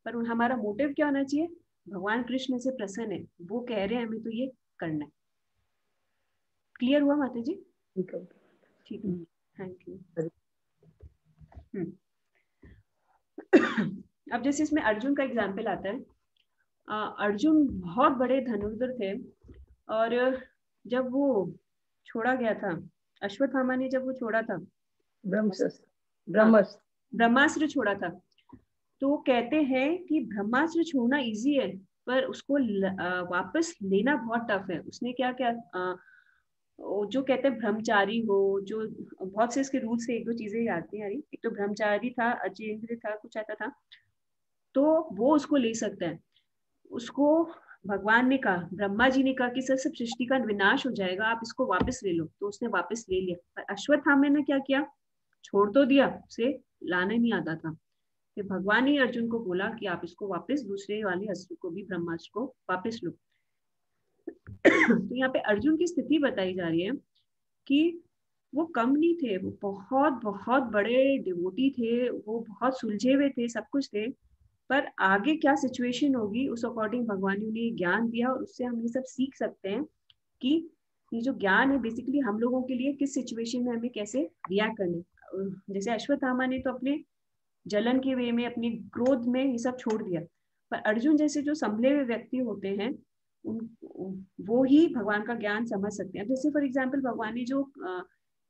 पर हमारा मोटिव क्या होना चाहिए? भगवान कृष्ण से प्रसन्न है, वो कह रहे हैं हमें तो ये करना है। क्लियर हुआ माता जी? ठीक है, थैंक यू। अब जैसे इसमें अर्जुन का एग्जाम्पल आता है। अर्जुन बहुत बड़े धनुर्धर थे, और जब वो छोड़ा गया था, अश्वत्थामा ने जब वो छोड़ा था, ब्रह्मास्त्र छोड़ा था, तो कहते हैं कि ब्रह्मास्त्र छोड़ना इजी है, पर उसको वापस लेना बहुत टफ है। उसने क्या क्या जो कहते हैं ब्रह्मचारी हो, जो बहुत से इसके रूल से एक दो चीजें आती हैं। एक तो ब्रह्मचारी था, अजेंद्र था, कुछ ऐसा था, तो वो उसको ले सकता है। उसको भगवान ने कहा, ब्रह्मा जी ने कहा कि सर सब सृष्टि का विनाश हो जाएगा, आप इसको वापस ले लो, तो उसने वापस ले लिया। पर अश्वत्थामा ने क्या किया? छोड़ तो दिया, उसे लाना नहीं आता था। फिर भगवान ने अर्जुन को बोला कि आप इसको वापस, दूसरे वाले अस्त्र को भी, ब्रह्मास्त्र को वापस लो। तो यहाँ पे अर्जुन की स्थिति बताई जा रही है कि वो कम नहीं थे, वो बहुत बहुत बड़े डिवोटी थे, वो बहुत सुलझे हुए थे, सब कुछ थे, पर आगे क्या सिचुएशन होगी उस अकॉर्डिंग भगवान ने उन्हें ज्ञान दिया, और उससे हम ये सब सीख सकते हैं कि ये जो ज्ञान है बेसिकली हम लोगों के लिए किस सिचुएशन में हमें कैसे रिएक्ट करना। जैसे अश्वत्थामा ने तो अपने जलन के वे में, अपने क्रोध में ये सब छोड़ दिया, पर अर्जुन जैसे जो संभले हुए व्यक्ति होते हैं, उन वो ही भगवान का ज्ञान समझ सकते हैं। जैसे फॉर एग्जाम्पल भगवान ने जो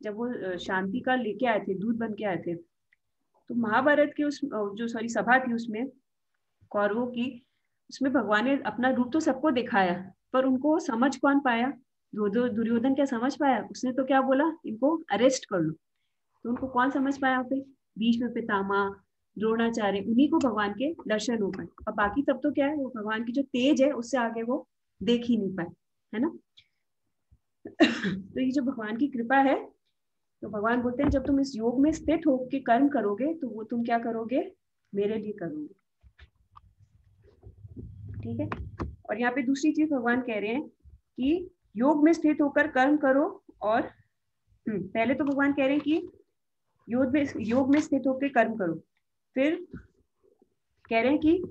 जब वो शांति का लेके आए थे, दूध बन के आए थे, तो महाभारत के उस जो सभा थी उसमें कौरवों की, उसमें भगवान ने अपना रूप तो सबको दिखाया, पर उनको समझ कौन पाया? दुर्योधन क्या समझ पाया? उसने तो क्या बोला, इनको अरेस्ट कर लो। तो उनको कौन समझ पाया? पे बीच में पितामह, द्रोणाचार्य, उन्हीं को भगवान के दर्शन हो पाए, और बाकी सब तो क्या है, वो भगवान की जो तेज है उससे आगे वो देख ही नहीं पाए, है ना। तो ये जो भगवान की कृपा है, तो भगवान बोलते हैं जब तुम इस योग में स्थित होकर कर्म करोगे तो वो तुम क्या करोगे, मेरे लिए करोगे, ठीक है। और यहाँ पे दूसरी चीज भगवान कह रहे हैं कि योग में स्थित होकर कर्म करो, और पहले तो भगवान कह रहे हैं कि योग में स्थित होकर कर्म करो, फिर कह रहे हैं कि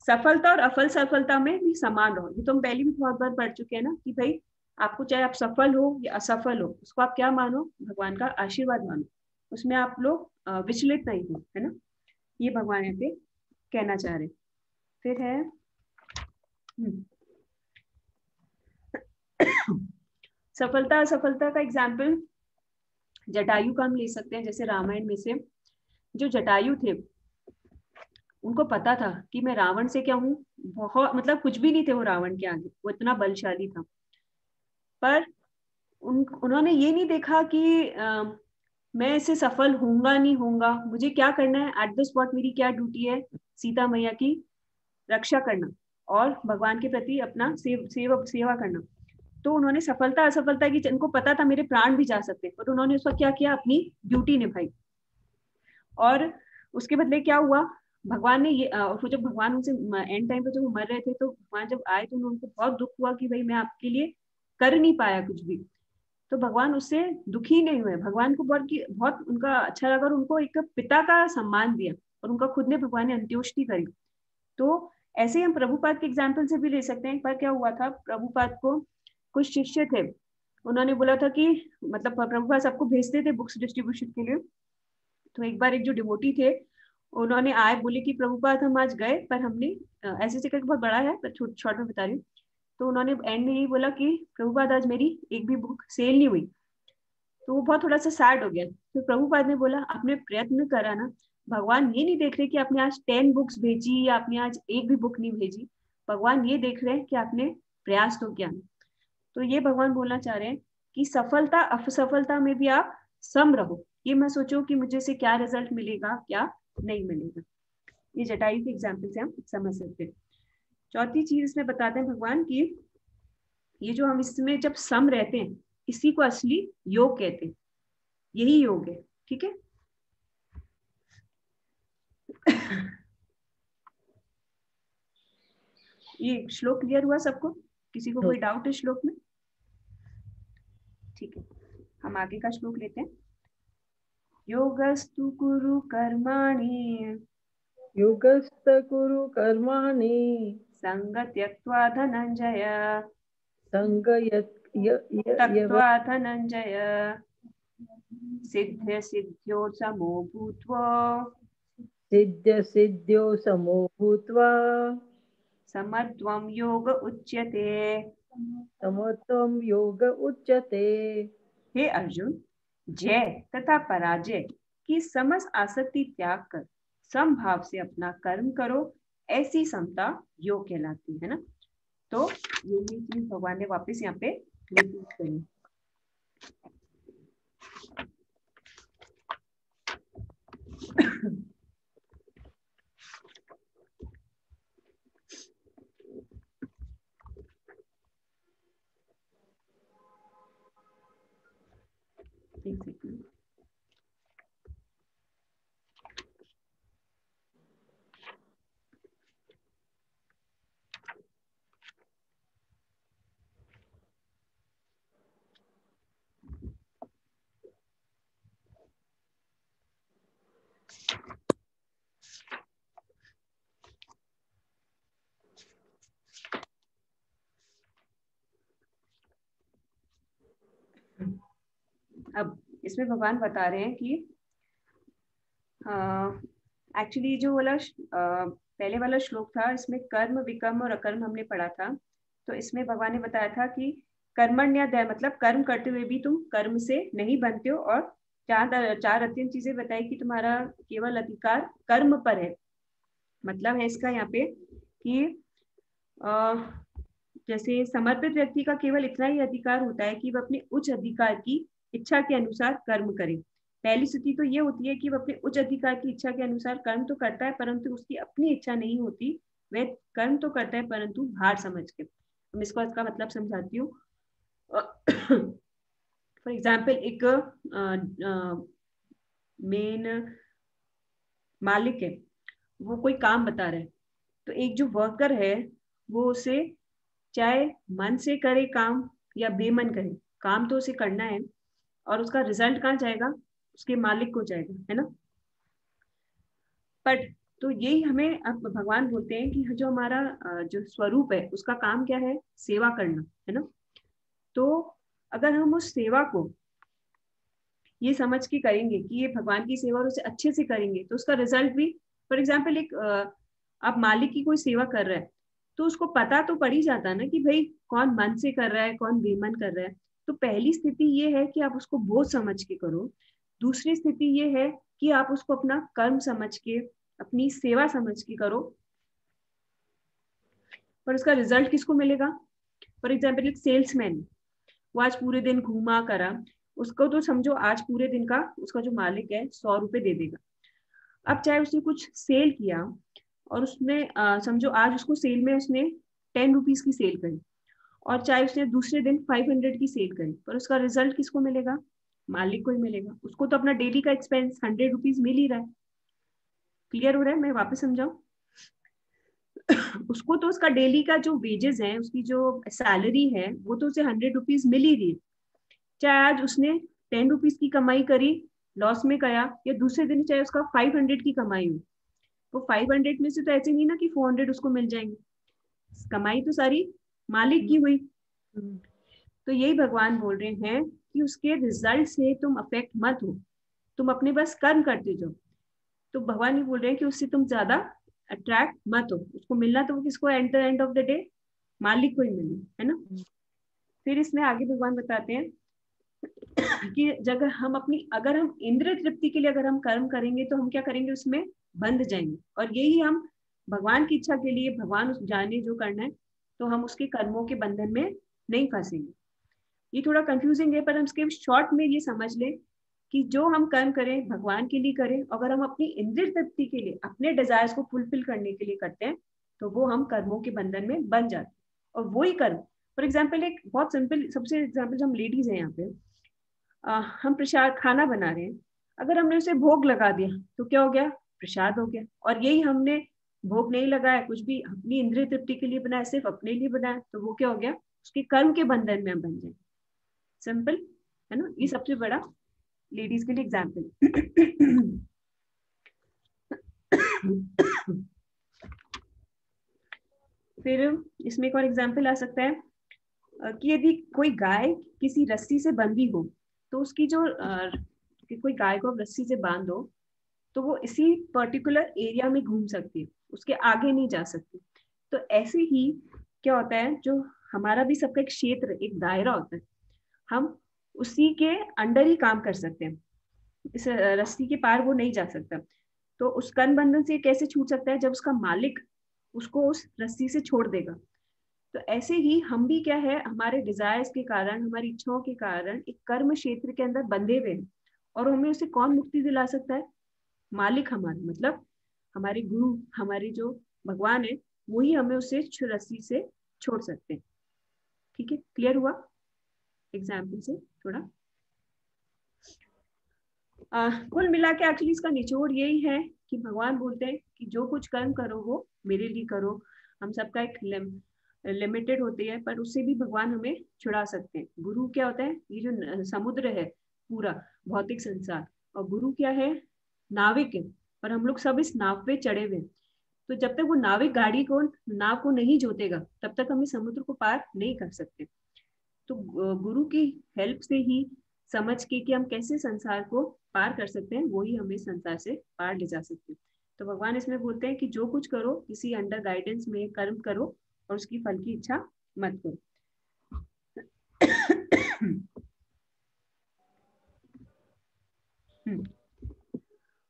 सफलता और अफल सफलता में भी समान रहो। ये तो हम पहले भी बहुत बार पढ़ चुके हैं ना कि भाई आपको चाहे आप सफल हो या असफल हो, उसको आप क्या मानो, भगवान का आशीर्वाद मानो, उसमें आप लोग विचलित नहीं हो, है ना। ये भगवान यहाँ पे कहना चाह रहे। फिर है सफलता असफलता का एग्जाम्पल जटायु का हम ले सकते हैं। जैसे रामायण में से जो जटायु थे, उनको पता था कि मैं रावण से क्या हूँ, बहुत मतलब कुछ भी नहीं थे वो रावण के आगे, वो इतना बलशाली था। पर उन्होंने ये नहीं देखा कि मैं इससे सफल होऊंगा नहीं होऊंगा, मुझे क्या करना है, एट द स्पॉट मेरी क्या ड्यूटी है, सीता मैया की रक्षा करना और भगवान के प्रति अपना सेवा करना। तो उन्होंने सफलता असफलता की, उनको पता था मेरे प्राण भी जा सकते, पर उन्होंने उस वक्त क्या किया, अपनी ड्यूटी निभाई। और उसके बदले क्या हुआ, भगवान ने ये फिर जब भगवान उनसे एंड टाइम पे जब वो मर रहे थे, तो भगवान जब आए तो उनको बहुत दुख हुआ कि भाई मैं आपके लिए कर नहीं पाया कुछ भी। तो भगवान उससे दुखी नहीं हुए, भगवान को बहुत उनका अच्छा लगा और उनको एक पिता का सम्मान दिया, और उनका खुद ने भगवान ने अंत्योष्टि करी। तो ऐसे ही हम प्रभुपाद के एग्जाम्पल से भी ले सकते हैं। एक बार क्या हुआ था, प्रभुपाद को कुछ शिष्य थे, उन्होंने बोला था कि मतलब प्रभुपाद सबको भेजते थे बुक्स डिस्ट्रीब्यूशन के लिए। तो एक बार एक जो डिवोटी थे, उन्होंने आए, बोले कि प्रभुपाद हम आज गए, पर हमने ऐसे करके बहुत बड़ा है पर शॉर्ट में बता रही हूँ। तो उन्होंने एंड में यही बोला कि प्रभुपाद आज मेरी एक भी बुक सेल नहीं हुई। तो वो बहुत थोड़ा सा सैड हो गया। तो प्रभुपाद ने बोला आपने प्रयत्न करा ना, भगवान ये नहीं देख रहे कि आपने आज 10 बुक्स भेजी या आपने आज एक भी बुक नहीं भेजी, भगवान ये देख रहे हैं कि आपने प्रयास तो किया। तो ये भगवान बोलना चाह रहे हैं कि सफलता असफलता में भी आप सम रहो, ये मैं सोचो कि मुझे से क्या रिजल्ट मिलेगा क्या नहीं मिलेगा। ये जटायु के एग्जाम्पल से हम समझ सकते हैं। चौथी चीज इसमें बताते हैं भगवान की, ये जो हम इसमें जब सम रहते हैं, इसी को असली योग कहते हैं, यही योग है, ठीक है। ये श्लोक क्लियर हुआ सबको, किसी को कोई डाउट है श्लोक में? ठीक है, हम आगे का श्लोक लेते हैं। योगस्तु कुरु कर्माणि, योगस्त कुरु कर्माणि, संग त्यक्त्वा धनंजय, संग त्यक्त्वा धनंजय, सिद्ध सिद्ध्यो समो भूत्वा, सिद्ध सिद्ध्यो समो भूत्वा, समत्वं योग उच्यते। समत्वं योग उच्यते। हे अर्जुन, जय तथा पराजय की समस्त आसक्ति त्याग कर समभाव से अपना कर्म करो, ऐसी समता योग कहलाती है ना। तो ये चीज भगवान ने वापस यहाँ पे रिपीट करी। एक सेकंड, अब इसमें भगवान बता रहे हैं कि एक्चुअली जो वाला पहले वाला श्लोक था, इसमें कर्म विकर्म और अकर्म हमने पढ़ा था। तो इसमें भगवान ने बताया था कि कर्मण्यदय मतलब कर्म करते हुए भी तुम कर्म से नहीं बनते हो, और चार अत्यंत चीजें बताई कि तुम्हारा केवल अधिकार कर्म पर है। मतलब है इसका यहाँ पे कि जैसे समर्पित व्यक्ति का केवल इतना ही अधिकार होता है कि वह अपने उच्च अधिकार की इच्छा के अनुसार कर्म करे। पहली स्थिति तो ये होती है कि वह अपने उच्च अधिकार की इच्छा के अनुसार कर्म तो करता है परंतु उसकी अपनी इच्छा नहीं होती, वह कर्म तो करता है परंतु भार समझ के। हम इसको इसका मतलब समझाती हूँ। फॉर एग्जाम्पल, एक मेन मालिक है, वो कोई काम बता रहा है, तो एक जो वर्कर है वो उसे चाहे मन से करे काम या बेमन करे, काम तो उसे करना है और उसका रिजल्ट कहाँ जाएगा, उसके मालिक को जाएगा, है ना। बट तो यही हमें अब भगवान बोलते हैं कि जो हमारा जो स्वरूप है उसका काम क्या है, सेवा करना, है ना। तो अगर हम उस सेवा को ये समझ के करेंगे कि ये भगवान की सेवा और उसे अच्छे से करेंगे तो उसका रिजल्ट भी, फॉर एग्जाम्पल, एक आप मालिक की कोई सेवा कर रहा है तो उसको पता तो पड़ ही जाता है ना कि भाई कौन मन से कर रहा है, कौन बेमन कर रहा है। तो पहली स्थिति ये है कि आप उसको बोझ समझ के करो। दूसरी स्थिति ये है कि आप उसको अपना कर्म समझ के, अपनी सेवा समझ के करो, पर उसका रिजल्ट किसको मिलेगा। फॉर एग्जाम्पल, एक सेल्समैन, वो आज पूरे दिन घूमा करा, उसको तो समझो आज पूरे दिन का उसका जो मालिक है 100 रुपए दे देगा। अब चाहे उसने कुछ सेल किया और उसने समझो आज उसको सेल में उसने 10 रुपीज की सेल करी, और चाहे उसने दूसरे दिन 500 की सेल करी, पर उसका रिजल्ट किसको मिलेगा, मालिक को ही मिलेगा। उसको तो अपना डेली का एक्सपेंस 100 रुपीज मिल ही रहा है। क्लियर हो रहा है, मैं वापस समझाऊं। उसको तो उसका डेली का जो वेजेस है, उसकी जो सैलरी है, वो तो उसे 100 रुपीज मिल ही रही है। चाहे आज उसने 10 रुपीज की कमाई करी, लॉस में गया, या दूसरे दिन चाहे उसका 500 की कमाई हुई, तो 500 में से तो ऐसे नहीं ना कि 400 उसको मिल जाएंगे, कमाई तो सारी मालिक की हुई। तो यही भगवान बोल रहे हैं कि उसके रिजल्ट से तुम अफेक्ट मत हो, तुम अपने बस कर्म करते जाओ। तो भगवान ये बोल रहे हैं कि उससे तुम ज्यादा अट्रैक्ट मत हो, उसको मिलना तो वो किसको, at the end of the day मालिक को ही मिलना है ना। फिर इसमें आगे भगवान बताते हैं कि अगर हम अगर हम इंद्रिय तृप्ति के लिए अगर हम कर्म करेंगे तो हम क्या करेंगे, उसमें बंध जाएंगे। और यही हम भगवान की इच्छा के लिए, भगवान जाने जो करना है, तो हम उसके कर्मों के बंधन में नहीं फंसेंगे। ये थोड़ा कंफ्यूजिंग है, पर हम इसके शॉर्ट में ये समझ ले कि जो हम कर्म करें भगवान के लिए करें। अगर हम अपनी इंद्रिय तृप्ति के लिए, अपने डिजायर्स को फुलफिल करने के लिए करते हैं, तो वो हम कर्मों के बंधन में बन जाते हैं। और वही कर्म, फॉर एग्जाम्पल, एक बहुत सिंपल सबसे एग्जाम्पल, हम लेडीज हैं यहाँ पे, हम प्रसाद खाना बना रहे हैं, अगर हमने उसे भोग लगा दिया तो क्या हो गया, प्रसाद हो गया। और यही हमने भोग नहीं लगाया, कुछ भी अपनी इंद्रिय तृप्ति के लिए बनाया, सिर्फ अपने लिए बनाया, तो वो क्या हो गया, उसके कर्म के बंधन में हम बन जाए। सिंपल है ना, ये सबसे बड़ा लेडीज के लिए एग्जाम्पल। फिर इसमें एक और एग्जाम्पल आ सकता है कि यदि कोई गाय किसी रस्सी से बंधी हो, तो उसकी जो कि कोई गाय को रस्सी से बांध दो तो वो इसी पर्टिकुलर एरिया में घूम सकती है, उसके आगे नहीं जा सकती। तो ऐसे ही क्या होता है, जो हमारा भी सबका एक क्षेत्र, एक दायरा होता है, हम उसी के अंडर ही काम कर सकते हैं, इस रस्सी के पार वो नहीं जा सकता। तो उस कर्म बंधन से कैसे छूट सकता है, जब उसका मालिक उसको उस रस्सी से छोड़ देगा। तो ऐसे ही हम भी क्या है, हमारे डिजायर्स के कारण, हमारी इच्छाओं के कारण एक कर्म क्षेत्र के अंदर बंधे हुए हैं। और हमें उसे कौन मुक्ति दिला सकता है, मालिक हमारे, मतलब हमारे गुरु, हमारे जो भगवान है, वही हमें उसे रस्सी से छोड़ सकते हैं। ठीक है, क्लियर हुआ एग्जाम्पल से थोड़ा। कुल मिला के एक्चुअली इसका निचोड़ यही है कि भगवान बोलते हैं कि जो कुछ कर्म करो वो मेरे लिए करो। हम सबका एक लिमिटेड होती है, पर उससे भी भगवान हमें छुड़ा सकते हैं। गुरु क्या होता है, ये जो समुद्र है पूरा भौतिक संसार, और गुरु क्या है, नाविक है, और हम लोग सब इस नाव पे चढ़े हुए। तो जब तक वो नाविक गाड़ी को, नाव को नहीं जोतेगा, तब तक हम इस समुद्र को पार नहीं कर सकते। तो गुरु की हेल्प से ही समझ के कि हम कैसे संसार को पार कर सकते हैं, वही हमें संसार से पार ले जा सकते हैं। तो भगवान इसमें बोलते हैं कि जो कुछ करो किसी अंडर गाइडेंस में कर्म करो, और उसकी फल की इच्छा मत करो।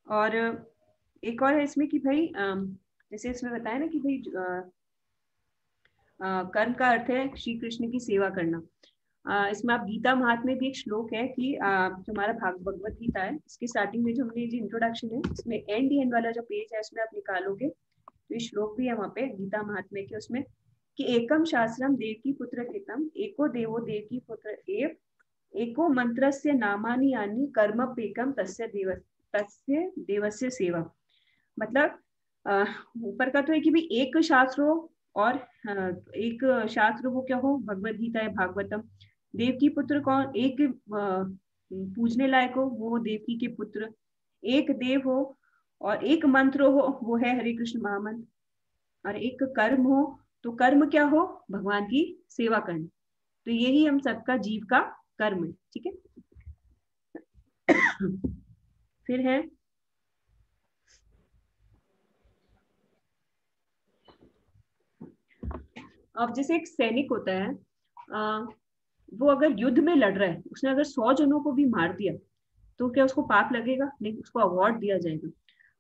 और एक और है इसमें कि भाई जैसे इसमें बताया ना कि भाई कर्म का अर्थ है श्री कृष्ण की सेवा करना। इसमें आप गीता महात्म्य भी एक श्लोक है कि जो हमारा भगवत गीता है, इसकी स्टार्टिंग में जो हमने जो इंट्रोडक्शन है, इसमें एंड वाला जो पेज है उसमें आप निकालोगे तो ये श्लोक भी है वहाँ पे गीता महात्म्य के, उसमें कि एकम शास्त्रम देवकी पुत्र हितम एको देवो देवकी पुत्र एव एको मंत्रस्य नामानि यानि कर्मपेकम तस्य देवस्य सेवा। मतलब ऊपर का तो है कि भाई एक शास्त्र हो और एक शास्त्र वो क्या हो, भगवत गीता है, भागवतम। देव की पुत्र कौन, एक पूजने लायक हो वो देवकी के पुत्र, एक देव हो और एक मंत्र हो वो है हरे कृष्ण महामंत्र, और एक कर्म हो तो कर्म क्या हो, भगवान की सेवा करना। तो यही हम सबका जीव का कर्म है, ठीक है। फिर है अब जैसे एक सैनिक होता है, वो अगर युद्ध में लड़ रहा है, उसने अगर 100 जनों को भी मार दिया तो क्या उसको पाप लगेगा? नहीं, उसको अवार्ड दिया जाएगा।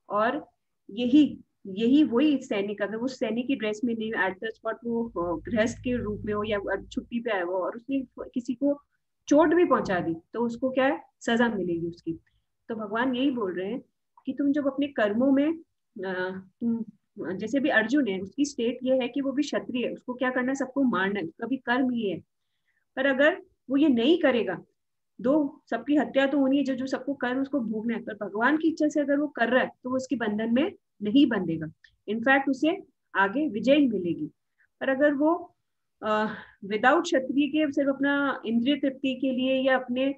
और यही यही वही सैनिक, अगर वो सैनिक की ड्रेस में नहीं, एट द स्पॉट वो गृहस्थ के रूप में हो या छुट्टी पे आया हो और उसने किसी को चोट भी पहुंचा दी तो उसको क्या है, सजा मिलेगी उसकी। तो भगवान यही बोल रहे हैं कि तुम जब अपने कर्मों में तुम, जैसे भी अर्जुन है उसकी स्टेट ये है कि वो भी क्षत्रिय है, उसको क्या करना है, सबको मारना है, उसका भी कर्म ये है। पर अगर वो ये नहीं करेगा, दो सबकी हत्या तो होनी है, जो जो सबको कर्म उसको भोगना है, पर भगवान की इच्छा से अगर वो कर रहा है तो वो उसके बंधन में नहीं बंधेगा, इनफैक्ट उसे आगे विजय मिलेगी। पर अगर वो विदाउट क्षत्रिय के सिर्फ अपना इंद्रिय तृप्ति के लिए या अपने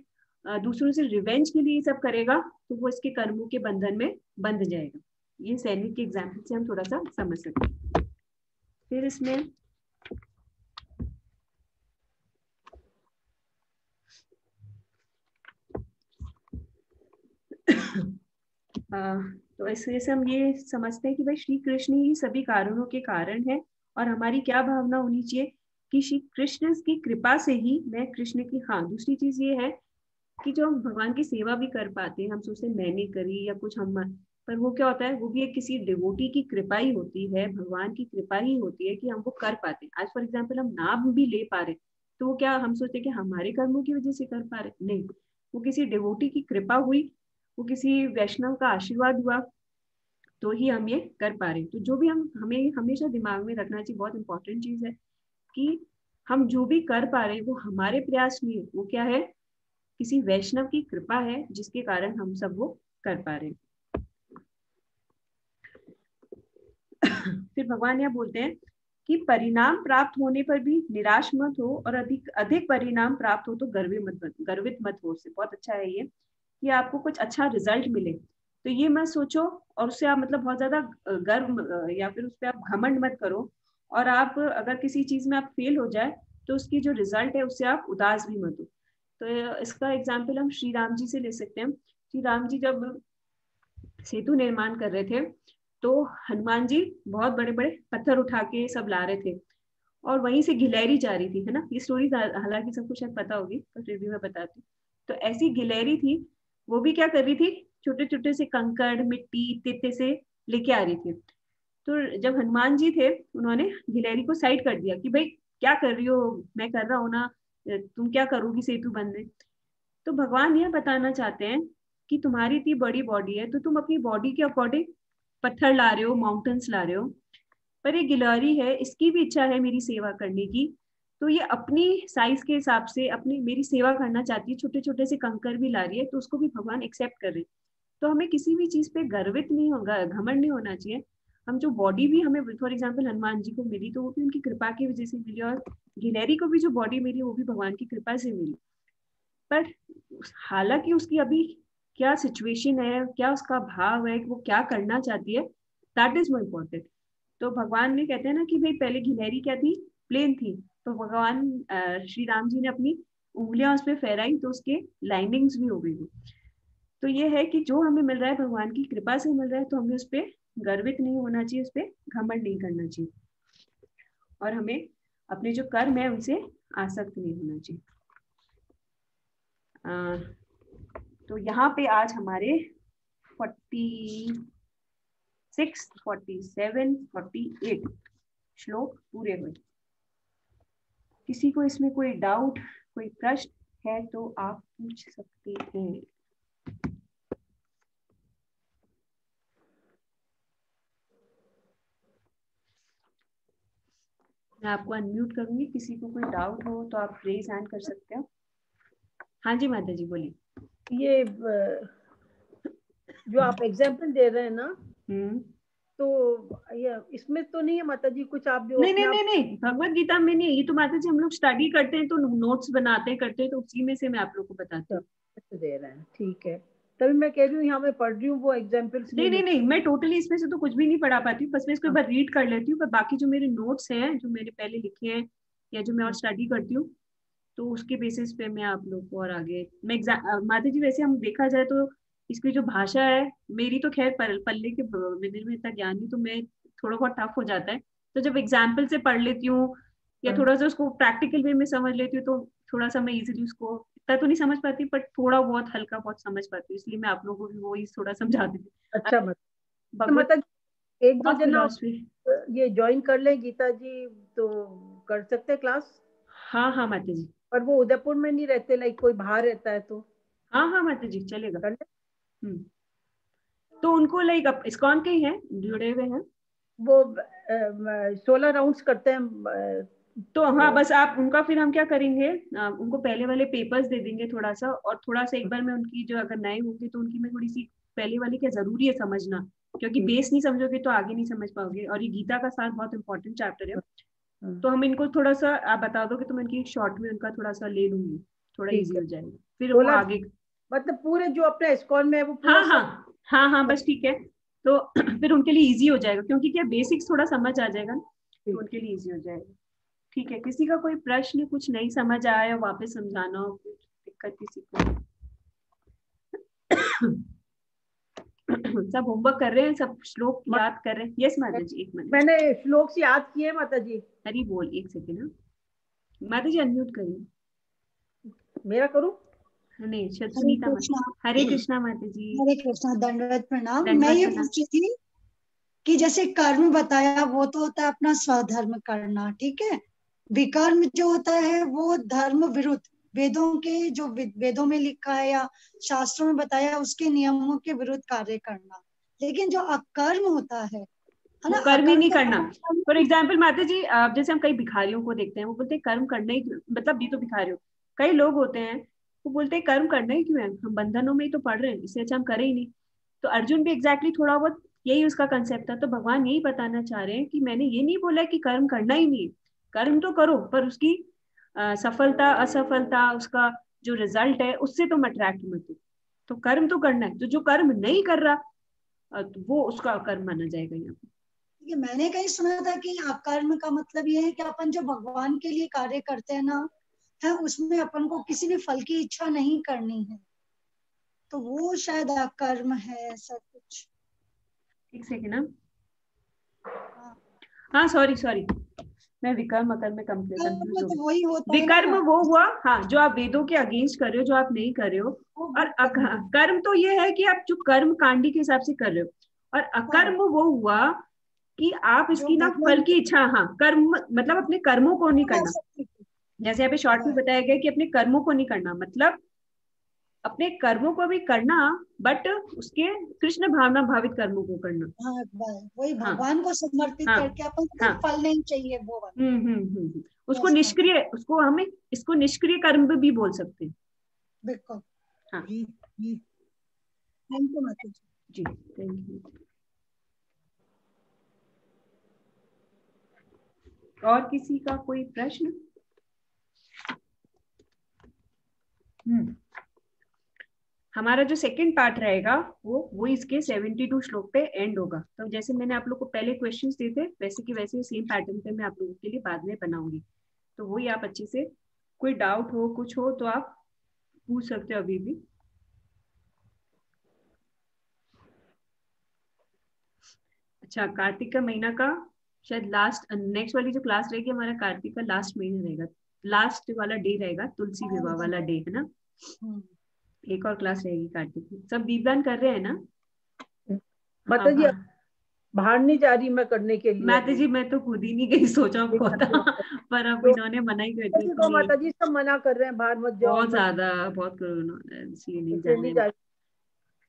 दूसरों से रिवेंज के लिए ये सब करेगा तो वो इसके कर्मों के बंधन में बंध जाएगा। ये सैनिक के एग्जाम्पल से हम थोड़ा सा समझ सकते हैं। फिर इसमें तो इससे हम ये समझते हैं कि भाई श्री कृष्ण ही सभी कारणों के कारण है, और हमारी क्या भावना होनी चाहिए कि श्री कृष्ण की कृपा से ही मैं कृष्ण की, हाँ दूसरी चीज ये है कि जो हम भगवान की सेवा भी कर पाते हैं, हम सोचते मैंने करी या कुछ हम, पर वो क्या होता है, वो भी एक किसी डिवोटी की कृपा ही होती है, भगवान की कृपा ही होती है कि हम वो कर पाते हैं। आज फॉर एग्जाम्पल हम नाम भी ले पा रहे तो वो क्या हम सोचते कि हमारे कर्मों की वजह से कर पा रहे, नहीं, वो किसी डिवोटी की कृपा हुई, वो किसी वैष्णव का आशीर्वाद हुआ तो ही हम ये कर पा रहे। तो जो भी हम, हमें हमेशा दिमाग में रखना चाहिए, बहुत इंपॉर्टेंट चीज है कि हम जो भी कर पा रहे हैं वो हमारे प्रयास नहीं है, वो क्या है, किसी वैष्णव की कृपा है जिसके कारण हम सब वो कर पा रहे हैं। फिर भगवान यह बोलते हैं कि परिणाम प्राप्त होने पर भी निराश मत हो, और अधिक अधिक परिणाम प्राप्त हो तो गर्वित मत हो। उससे बहुत अच्छा है ये कि आपको कुछ अच्छा रिजल्ट मिले तो ये मत सोचो, और उससे आप मतलब बहुत ज्यादा गर्व या फिर उस पर आप घमंड मत करो, और आप अगर किसी चीज में आप फेल हो जाए तो उसकी जो रिजल्ट है उससे आप उदास भी मत हो। तो इसका एग्जाम्पल हम श्री राम जी से ले सकते हैं। श्री राम जी जब सेतु निर्माण कर रहे थे तो हनुमान जी बहुत बड़े बड़े पत्थर उठा के सब ला रहे थे, और वहीं से गिलहरी जा रही थी, है ना, ये स्टोरी हालांकि सबको शायद पता होगी पर फिर भी मैं बताती हूँ। तो ऐसी गिलहरी थी, वो भी क्या कर रही थी, छोटे छोटे से कंकड़ मिट्टी तित्ते से लेके आ रही थी। तो जब हनुमान जी थे उन्होंने गिलहरी को साइड कर दिया कि भाई क्या कर रही हो, मैं कर रहा हूँ ना, तुम क्या करोगी सेतु बनने। तो भगवान यह बताना चाहते हैं कि तुम्हारी इतनी बड़ी बॉडी है तो तुम अपनी बॉडी के अकॉर्डिंग पत्थर ला रहे हो, माउंटेन्स ला रहे हो, पर ये गिलहरी है, इसकी भी इच्छा है मेरी सेवा करने की, तो ये अपनी साइज के हिसाब से अपनी मेरी सेवा करना चाहती है, छोटे छोटे से कंकर भी ला रही है, तो उसको भी भगवान एक्सेप्ट कर रहे। तो हमें किसी भी चीज पे गर्वित नहीं होगा, घमंड नहीं होना चाहिए। हम जो बॉडी भी हमें फॉर एग्जाम्पल हनुमान जी को मिली तो वो भी उनकी कृपा की वजह से मिली, और गिलहरी को भी जो बॉडी मिली वो भी भगवान की कृपा से मिली। पर हालांकि उसकी अभी क्या सिचुएशन है, क्या उसका भाव है, वो क्या करना चाहती है, दैट इज मोर इम्पोर्टेंट। तो भगवान ने कहते हैं ना कि भाई पहले गिलहरी क्या थी, प्लेन थी, तो भगवान श्री राम जी ने अपनी उंगलियां उस पर फहराई तो उसके लाइनिंग्स भी हो गई। तो ये है कि जो हमें मिल रहा है भगवान की कृपा से मिल रहा है, तो हमें उस पर गर्वित नहीं होना चाहिए, उस पर घमंड नहीं करना चाहिए, और हमें अपने जो कर्म है उनसे आसक्त नहीं होना चाहिए। तो यहाँ पे आज हमारे 46, 47, 48 श्लोक पूरे हुए। किसी को इसमें कोई डाउट, कोई प्रश्न है तो आप पूछ सकते हैं। मैं आपको अनम्यूट करूंगी, किसी को कोई डाउट हो तो आप रेज हैंड कर सकते हो। हाँ जी माता जी बोलिए। ये जो आप एग्जाम्पल दे रहे हैं ना, तो ये इसमें तो नहीं है माता जी कुछ आप जो नहीं नहीं नहीं नहीं, भगवत गीता में नहीं, ये तो माता जी हम लोग स्टडी करते हैं तो नोट्स बनाते करते हैं, तो उसी में से मैं आप लोग को बताती हूँ। दे रहे हैं, ठीक है। तभी मैं कह रही हूँ यहाँ मैं पढ़ रही हूँ वो एग्जाम्पल्स नहीं नहीं नहीं, मैं टोटली इसमें से तो कुछ भी नहीं पढ़ा पाती हूँ, बस मैं इसको एक बार रीड कर लेती हूँ, पर बाकी जो मेरे नोट्स हैं जो मैंने पहले लिखे हैं या जो मैं और स्टडी करती हूँ, तो उसके बेसिस पे मैं आप लोग को और आगे मैं माता जी वैसे हम देखा जाए तो इसकी जो भाषा है, मेरी तो खैर पल्ले के मेरे में इतना ज्ञान नहीं, तो मैं थोड़ा बहुत टफ हो जाता है, तो जब एग्जाम्पल से पढ़ लेती हूँ या थोड़ा सा उसको प्रैक्टिकल वे में समझ लेती हूँ, तो थोड़ा सा मैं इजीली उसको इतना तो नहीं समझ पाती, बट थोड़ा बहुत हल्का बहुत समझ पाती हूँ, इसलिए मैं आप लोगों को भी वो थोड़ा समझा देती हूँ। अच्छा मतलब एक दो जना ये ज्वाइन कर ले गीता जी तो कर सकते हैं क्लास। हाँ हाँ माता जी। पर वो उदयपुर में नहीं रहते, लाइक कोई बाहर रहता है तो। हाँ हाँ माता जी चलेगा। तो उनको लाइक इस्कॉन के ही हैं जुड़े हुए हैं वो 16 राउंड्स करते हैं। तो हाँ बस आप उनका फिर हम क्या करेंगे, उनको पहले वाले पेपर्स दे देंगे थोड़ा सा, और थोड़ा सा एक बार मैं उनकी जो अगर नए होंगे तो उनकी मैं थोड़ी सी पहले वाली क्या जरूरी है समझना, क्योंकि बेस नहीं समझोगे तो आगे नहीं समझ पाओगे, और ये गीता का साथ बहुत इंपॉर्टेंट चैप्टर है, तो हम इनको थोड़ा सा आप बता दोगे तो मैं इनकी शॉर्ट में उनका थोड़ा सा ले लूंगी, थोड़ा इजी हो जाएगा फिर वो आगे। मतलब पूरे जो अपने इस्कॉन में है वो पूरा हाँ हाँ हाँ हाँ बस ठीक है, तो फिर उनके लिए इजी हो जाएगा, क्योंकि क्या बेसिक्स थोड़ा समझ आ जाएगा तो उनके लिए इजी हो जाएगा। ठीक है, किसी का कोई प्रश्न कुछ नहीं समझ आया वापस समझाना हो, कुछ दिक्कत किसी को? सब होमवर्क कर रहे हैं, सब श्लोक याद कर रहे हैं। यस माता जी एक मिनट, मैंने श्लोक से याद किए माता जी। हरी बोल एक सेकेंड। हाँ माता जी अनम्यूट करिए। मेरा करूं? नहीं सुनीता माता। हरे कृष्णा माता जी। हरे कृष्णा, दंडवत प्रणाम। मैं ये पूछ रही थी कि जैसे कर्म बताया वो तो होता है अपना स्वधर्म करना, ठीक है। विकर्म जो होता है वो धर्म विरुद्ध, वेदों के जो वेदों में लिखा है या शास्त्रों में बताया उसके नियमों के विरुद्ध कार्य करना। लेकिन जो अकर्म होता है ना, कर्म ही नहीं करना। फॉर एग्जाम्पल माता जी जैसे हम कई भिखारियों को देखते हैं, वो बोलते हैं कर्म करना ही, मतलब ये तो भिखारी हो, कई लोग होते हैं वो बोलते हैं कर्म करना ही क्यों है, हम बंधनों में ही तो पड़ रहे हैं, इससे अच्छा हम करें ही नहीं। तो अर्जुन भी एग्जैक्टली थोड़ा बहुत यही उसका कंसेप्ट था, तो भगवान यही बताना चाह रहे हैं कि मैंने ये नहीं बोला कि कर्म करना ही नहीं है, कर्म तो करो, पर उसकी सफलता असफलता उसका जो रिजल्ट है उससे तुम अट्रैक्ट मत हो, तो कर्म तो करना है, तो जो कर्म नहीं कर रहा तो वो उसका कर्म माना जाएगा यहाँ पे। मैंने कहीं सुना था कि अकर्म का मतलब ये है कि अपन जो भगवान के लिए कार्य करते हैं ना, है उसमें अपन को किसी भी फल की इच्छा नहीं करनी है, तो वो शायद अकर्म है, ऐसा कुछ। एक सेकेंड ना, हाँ सॉरी मैं विकर्म अकर्म में कंफ्यूज हो गई। विकर्म वो हुआ हाँ जो आप वेदों के अगेंस्ट कर रहे हो, जो आप नहीं कर रहे हो, और कर्म तो ये है कि आप जो कर्म कांडी के हिसाब से कर रहे हो, और अकर्म वो हुआ कि आप इसकी ना फल की इच्छा, हाँ कर्म मतलब अपने कर्मों को नहीं करना, जैसे यहाँ पे शॉर्ट में बताया गया कि अपने कर्मों को नहीं करना, मतलब अपने कर्मों को भी करना बट उसके कृष्ण भावना भावित कर्मों को करना। हाँ, वही भगवान को समर्पित करके अपन को फल नहीं चाहिए वो। उसको निष्क्रिय, उसको हमें इसको निष्क्रिय कर्म भी बोल सकते हैं। बिल्कुल। हाँ थैंक यू माता जी, थैंक यू। और किसी का कोई प्रश्न? हमारा जो सेकंड पार्ट रहेगा वो इसके 72 श्लोक पे एंड होगा, तो जैसे मैंने आप लोग को पहले क्वेश्चंस दिए थे वैसे की वैसे सेम पैटर्न पे मैं आप लोगों के लिए बाद में बनाऊंगी, तो वही आप अच्छे से, कोई डाउट हो कुछ हो तो आप पूछ सकते हो अभी भी। अच्छा, कार्तिक का महीना का शायद लास्ट नेक्स्ट वाली जो क्लास रहेगी हमारा कार्तिक का लास्ट महीना रहेगा, लास्ट वाला डे रहेगा, तुलसी विवाह वाला डे है ना। एक और क्लास रहेगी कार्तिक में। सब दीपदान कर रहे हैं ना माता जी? बाहर नहीं जा रही मैं करने के लिए। माता जी मैं तो खुद ही नहीं गई, सोचा को था पर अब इन्होंने मना ही कर दिया। माता जी सब मना कर रहे हैं, बाहर मत जाओ, बहुत ज्यादा बहुत कोरोना है, इसलिए नहीं इसलिए जाने,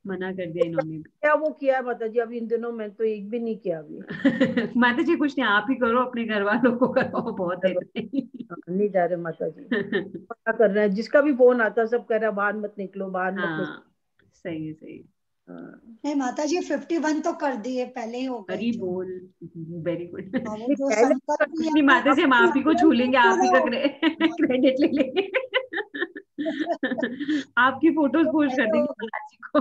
मना कर दिया इन्होंने भी। क्या वो किया है माता जी अभी इन दिनों? मैं तो एक भी नहीं किया अभी। माता जी कुछ नहीं, आप ही करो, अपने घर वालों को कराओ, बहुत है। नहीं जा रहे माता जी, मना कर रहे हैं। जिसका भी फोन आता सब कह रहा है बाहर मत निकलो, बाहर मत निकलो। हाँ सही है सही है। नहीं माता जी 51 तो कर दिए, पहले ही हो गए हरी जो। बोल, वेरी गुड। हाँ, वो जो संकल्प कुछ लिया नहीं वो माता जी, हम आप ही को छू लेंगे, आप ही का पूरे क्रेडिट ले लेंगे। आपकी फोटोज पोस्ट कर देंगे माता जी को।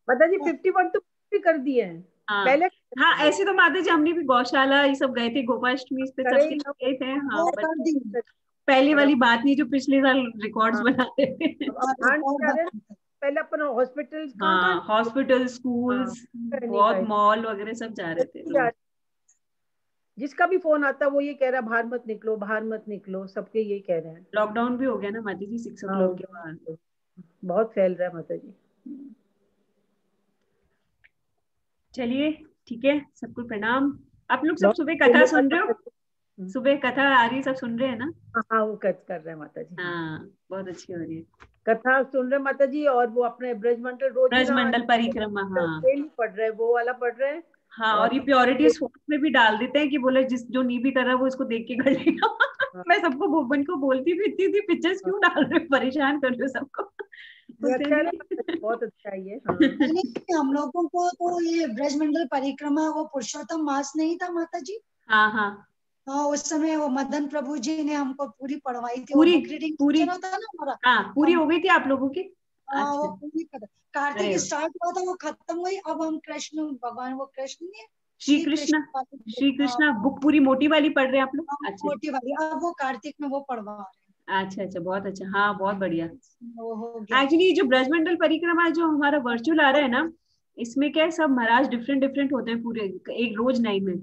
माता जी 51 तो भी कर दिए हैं हाँ पहले। हाँ, ऐसे तो माता जी हमने भी गौशाला ये सब गए थे, गोपाष्टमी इस पे करे सबके ही ना, गए थे। हाँ वो बट कर दिए। पहले वाली बात नहीं जो पिछले साल रिकॉर्ड्स हाँ, बनाते थे। अब बाहर नहीं जा रहे ना, पहले अपन हॉस्पिटल कहाँ हाँ हॉस्पिटल, हाँ, स्कूल्स, नहीं बहुत गए, मॉल वगैरह सब जा रहे थे लोग। जिसका भी फोन आता वो ये कह रहा है बाहर मत निकलो, बाहर मत निकलो, सबके ये कह रहे हैं। लॉकडाउन भी हो गया ना माता जी 6 o'clock के बाद। हाँ, बहुत फैल रहा है माता जी। चलिए ठीक है, सबको प्रणाम। आप लोग सब बहुत सुबह कथा फैले सुन रहे हो? हम्म। सुबह कथा आ रही है, सब सुन रहे हैं ना? हाँ हाँ, वो कर रहे हैं माता जी। हाँ बहुत अच्छी हो रही है। कथा सुन रहे हैं माता जी, और वो अपने ब्रजमंडल रोजिना ब्रजमंडल परिक्रमा, हाँ डेली पढ़ रहे हैं, वो वाला पढ़ रहे हैं। हाँ, और और ये प्योरिटी स्पोर्ट्स में भी डाल देते हैं कि बोले जिस जो नहीं भी कर रहा वो इसको देख के कर लेगा। हाँ, मैं सबको भुवन को बोलती भी थी पिक्चर्स हाँ, क्यों डाल रहे हो, परेशान कर रहे हो सबको। ये बोलते अच्छा है ना नहीं। माता जी, बहुत अच्छा है ये। हाँ नहीं हम लोगों को तो ये ब्रजमंडल परिक्रमा वो पुरुषोत्तम मास नहीं था माता जी। हाँ हाँ, हाँ उस समय वो मदन प्रभु जी ने हमको पूरी पढ़वाई थी, वो पूरी बुक रीडिंग पूरी, सेशन होता है ना हमारा। हाँ पूरी हो गई थी आप लोगों की? हाँ वो अच्छा, पूरी अरे कार्तिक स्टार्ट हुआ था, वो खत्म हुई। अब हम कृष्ण भगवान, वो कृष्ण नहीं है, श्री श्री कृष्ण, कृष्ण वाली श्री कृष्णा बुक पूरी मोटी वाली पढ़ रहे हैं आप लोग? अच्छा मोटी वाली, अब वो कार्तिक में वो पढ़वा रहे अच्छा अच्छा, बहुत अच्छा, हाँ बहुत बढ़िया। हैं, वो हो गया। एक्चुअली जो ब्रजमंडल परिक्रमा जो हमारा वर्चुअल आ रहा है ना, इसमें क्या है, सब महाराज डिफरेंट डिफरेंट होते हैं पूरे एक रोज नाई में।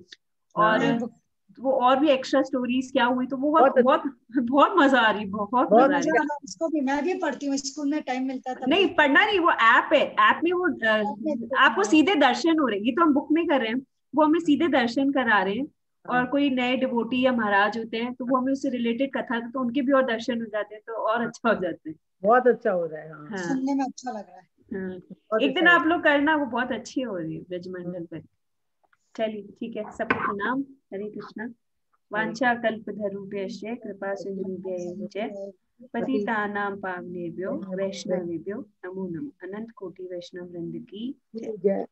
और हाँ, वो और भी एक्स्ट्रा स्टोरीज क्या हुई, तो वो बहुत बहुत अच्छा, बहुत बहुत मजा आ रही, बहुत बहुत मजा आ रही। मजा आता है, इसको भी मैं भी पढ़ती हूँ, स्कूल में टाइम मिलता है तब नहीं देखती हूँ। पढ़ना नहीं, वो ऐप है, ऐप में वो आपको सीधे दर्शन हो रहे हैं, ये तो हम बुक में कर रहे हैं, वो हमें सीधे दर्शन करा रहे हैं। और हाँ, कोई नए डिवोटी या महाराज होते हैं तो वो हमें उससे रिलेटेड कथा, तो उनके भी और दर्शन हो जाते हैं, तो और अच्छा हो जाते हैं। बहुत अच्छा हो रहा है। हाँ हाँ सुनने में अच्छा लग रहा है। हाँ, बहुत एक अच्छा दिन हो आप लोग करना, वो बहुत अच्छी हो रही है रहा ब्रजमंडल पर। चलिए ठीक है, सबको प्रणाम। हरे कृष्णा। है। वांछा कल्पतरुभ्यश्च कृपा सिंधुभ्यैव च पतितानां पावनेभ्यो वैष्णवेभ्यो नमो नमः। अनंत कोटि वैष्णव वृंद की जय। जय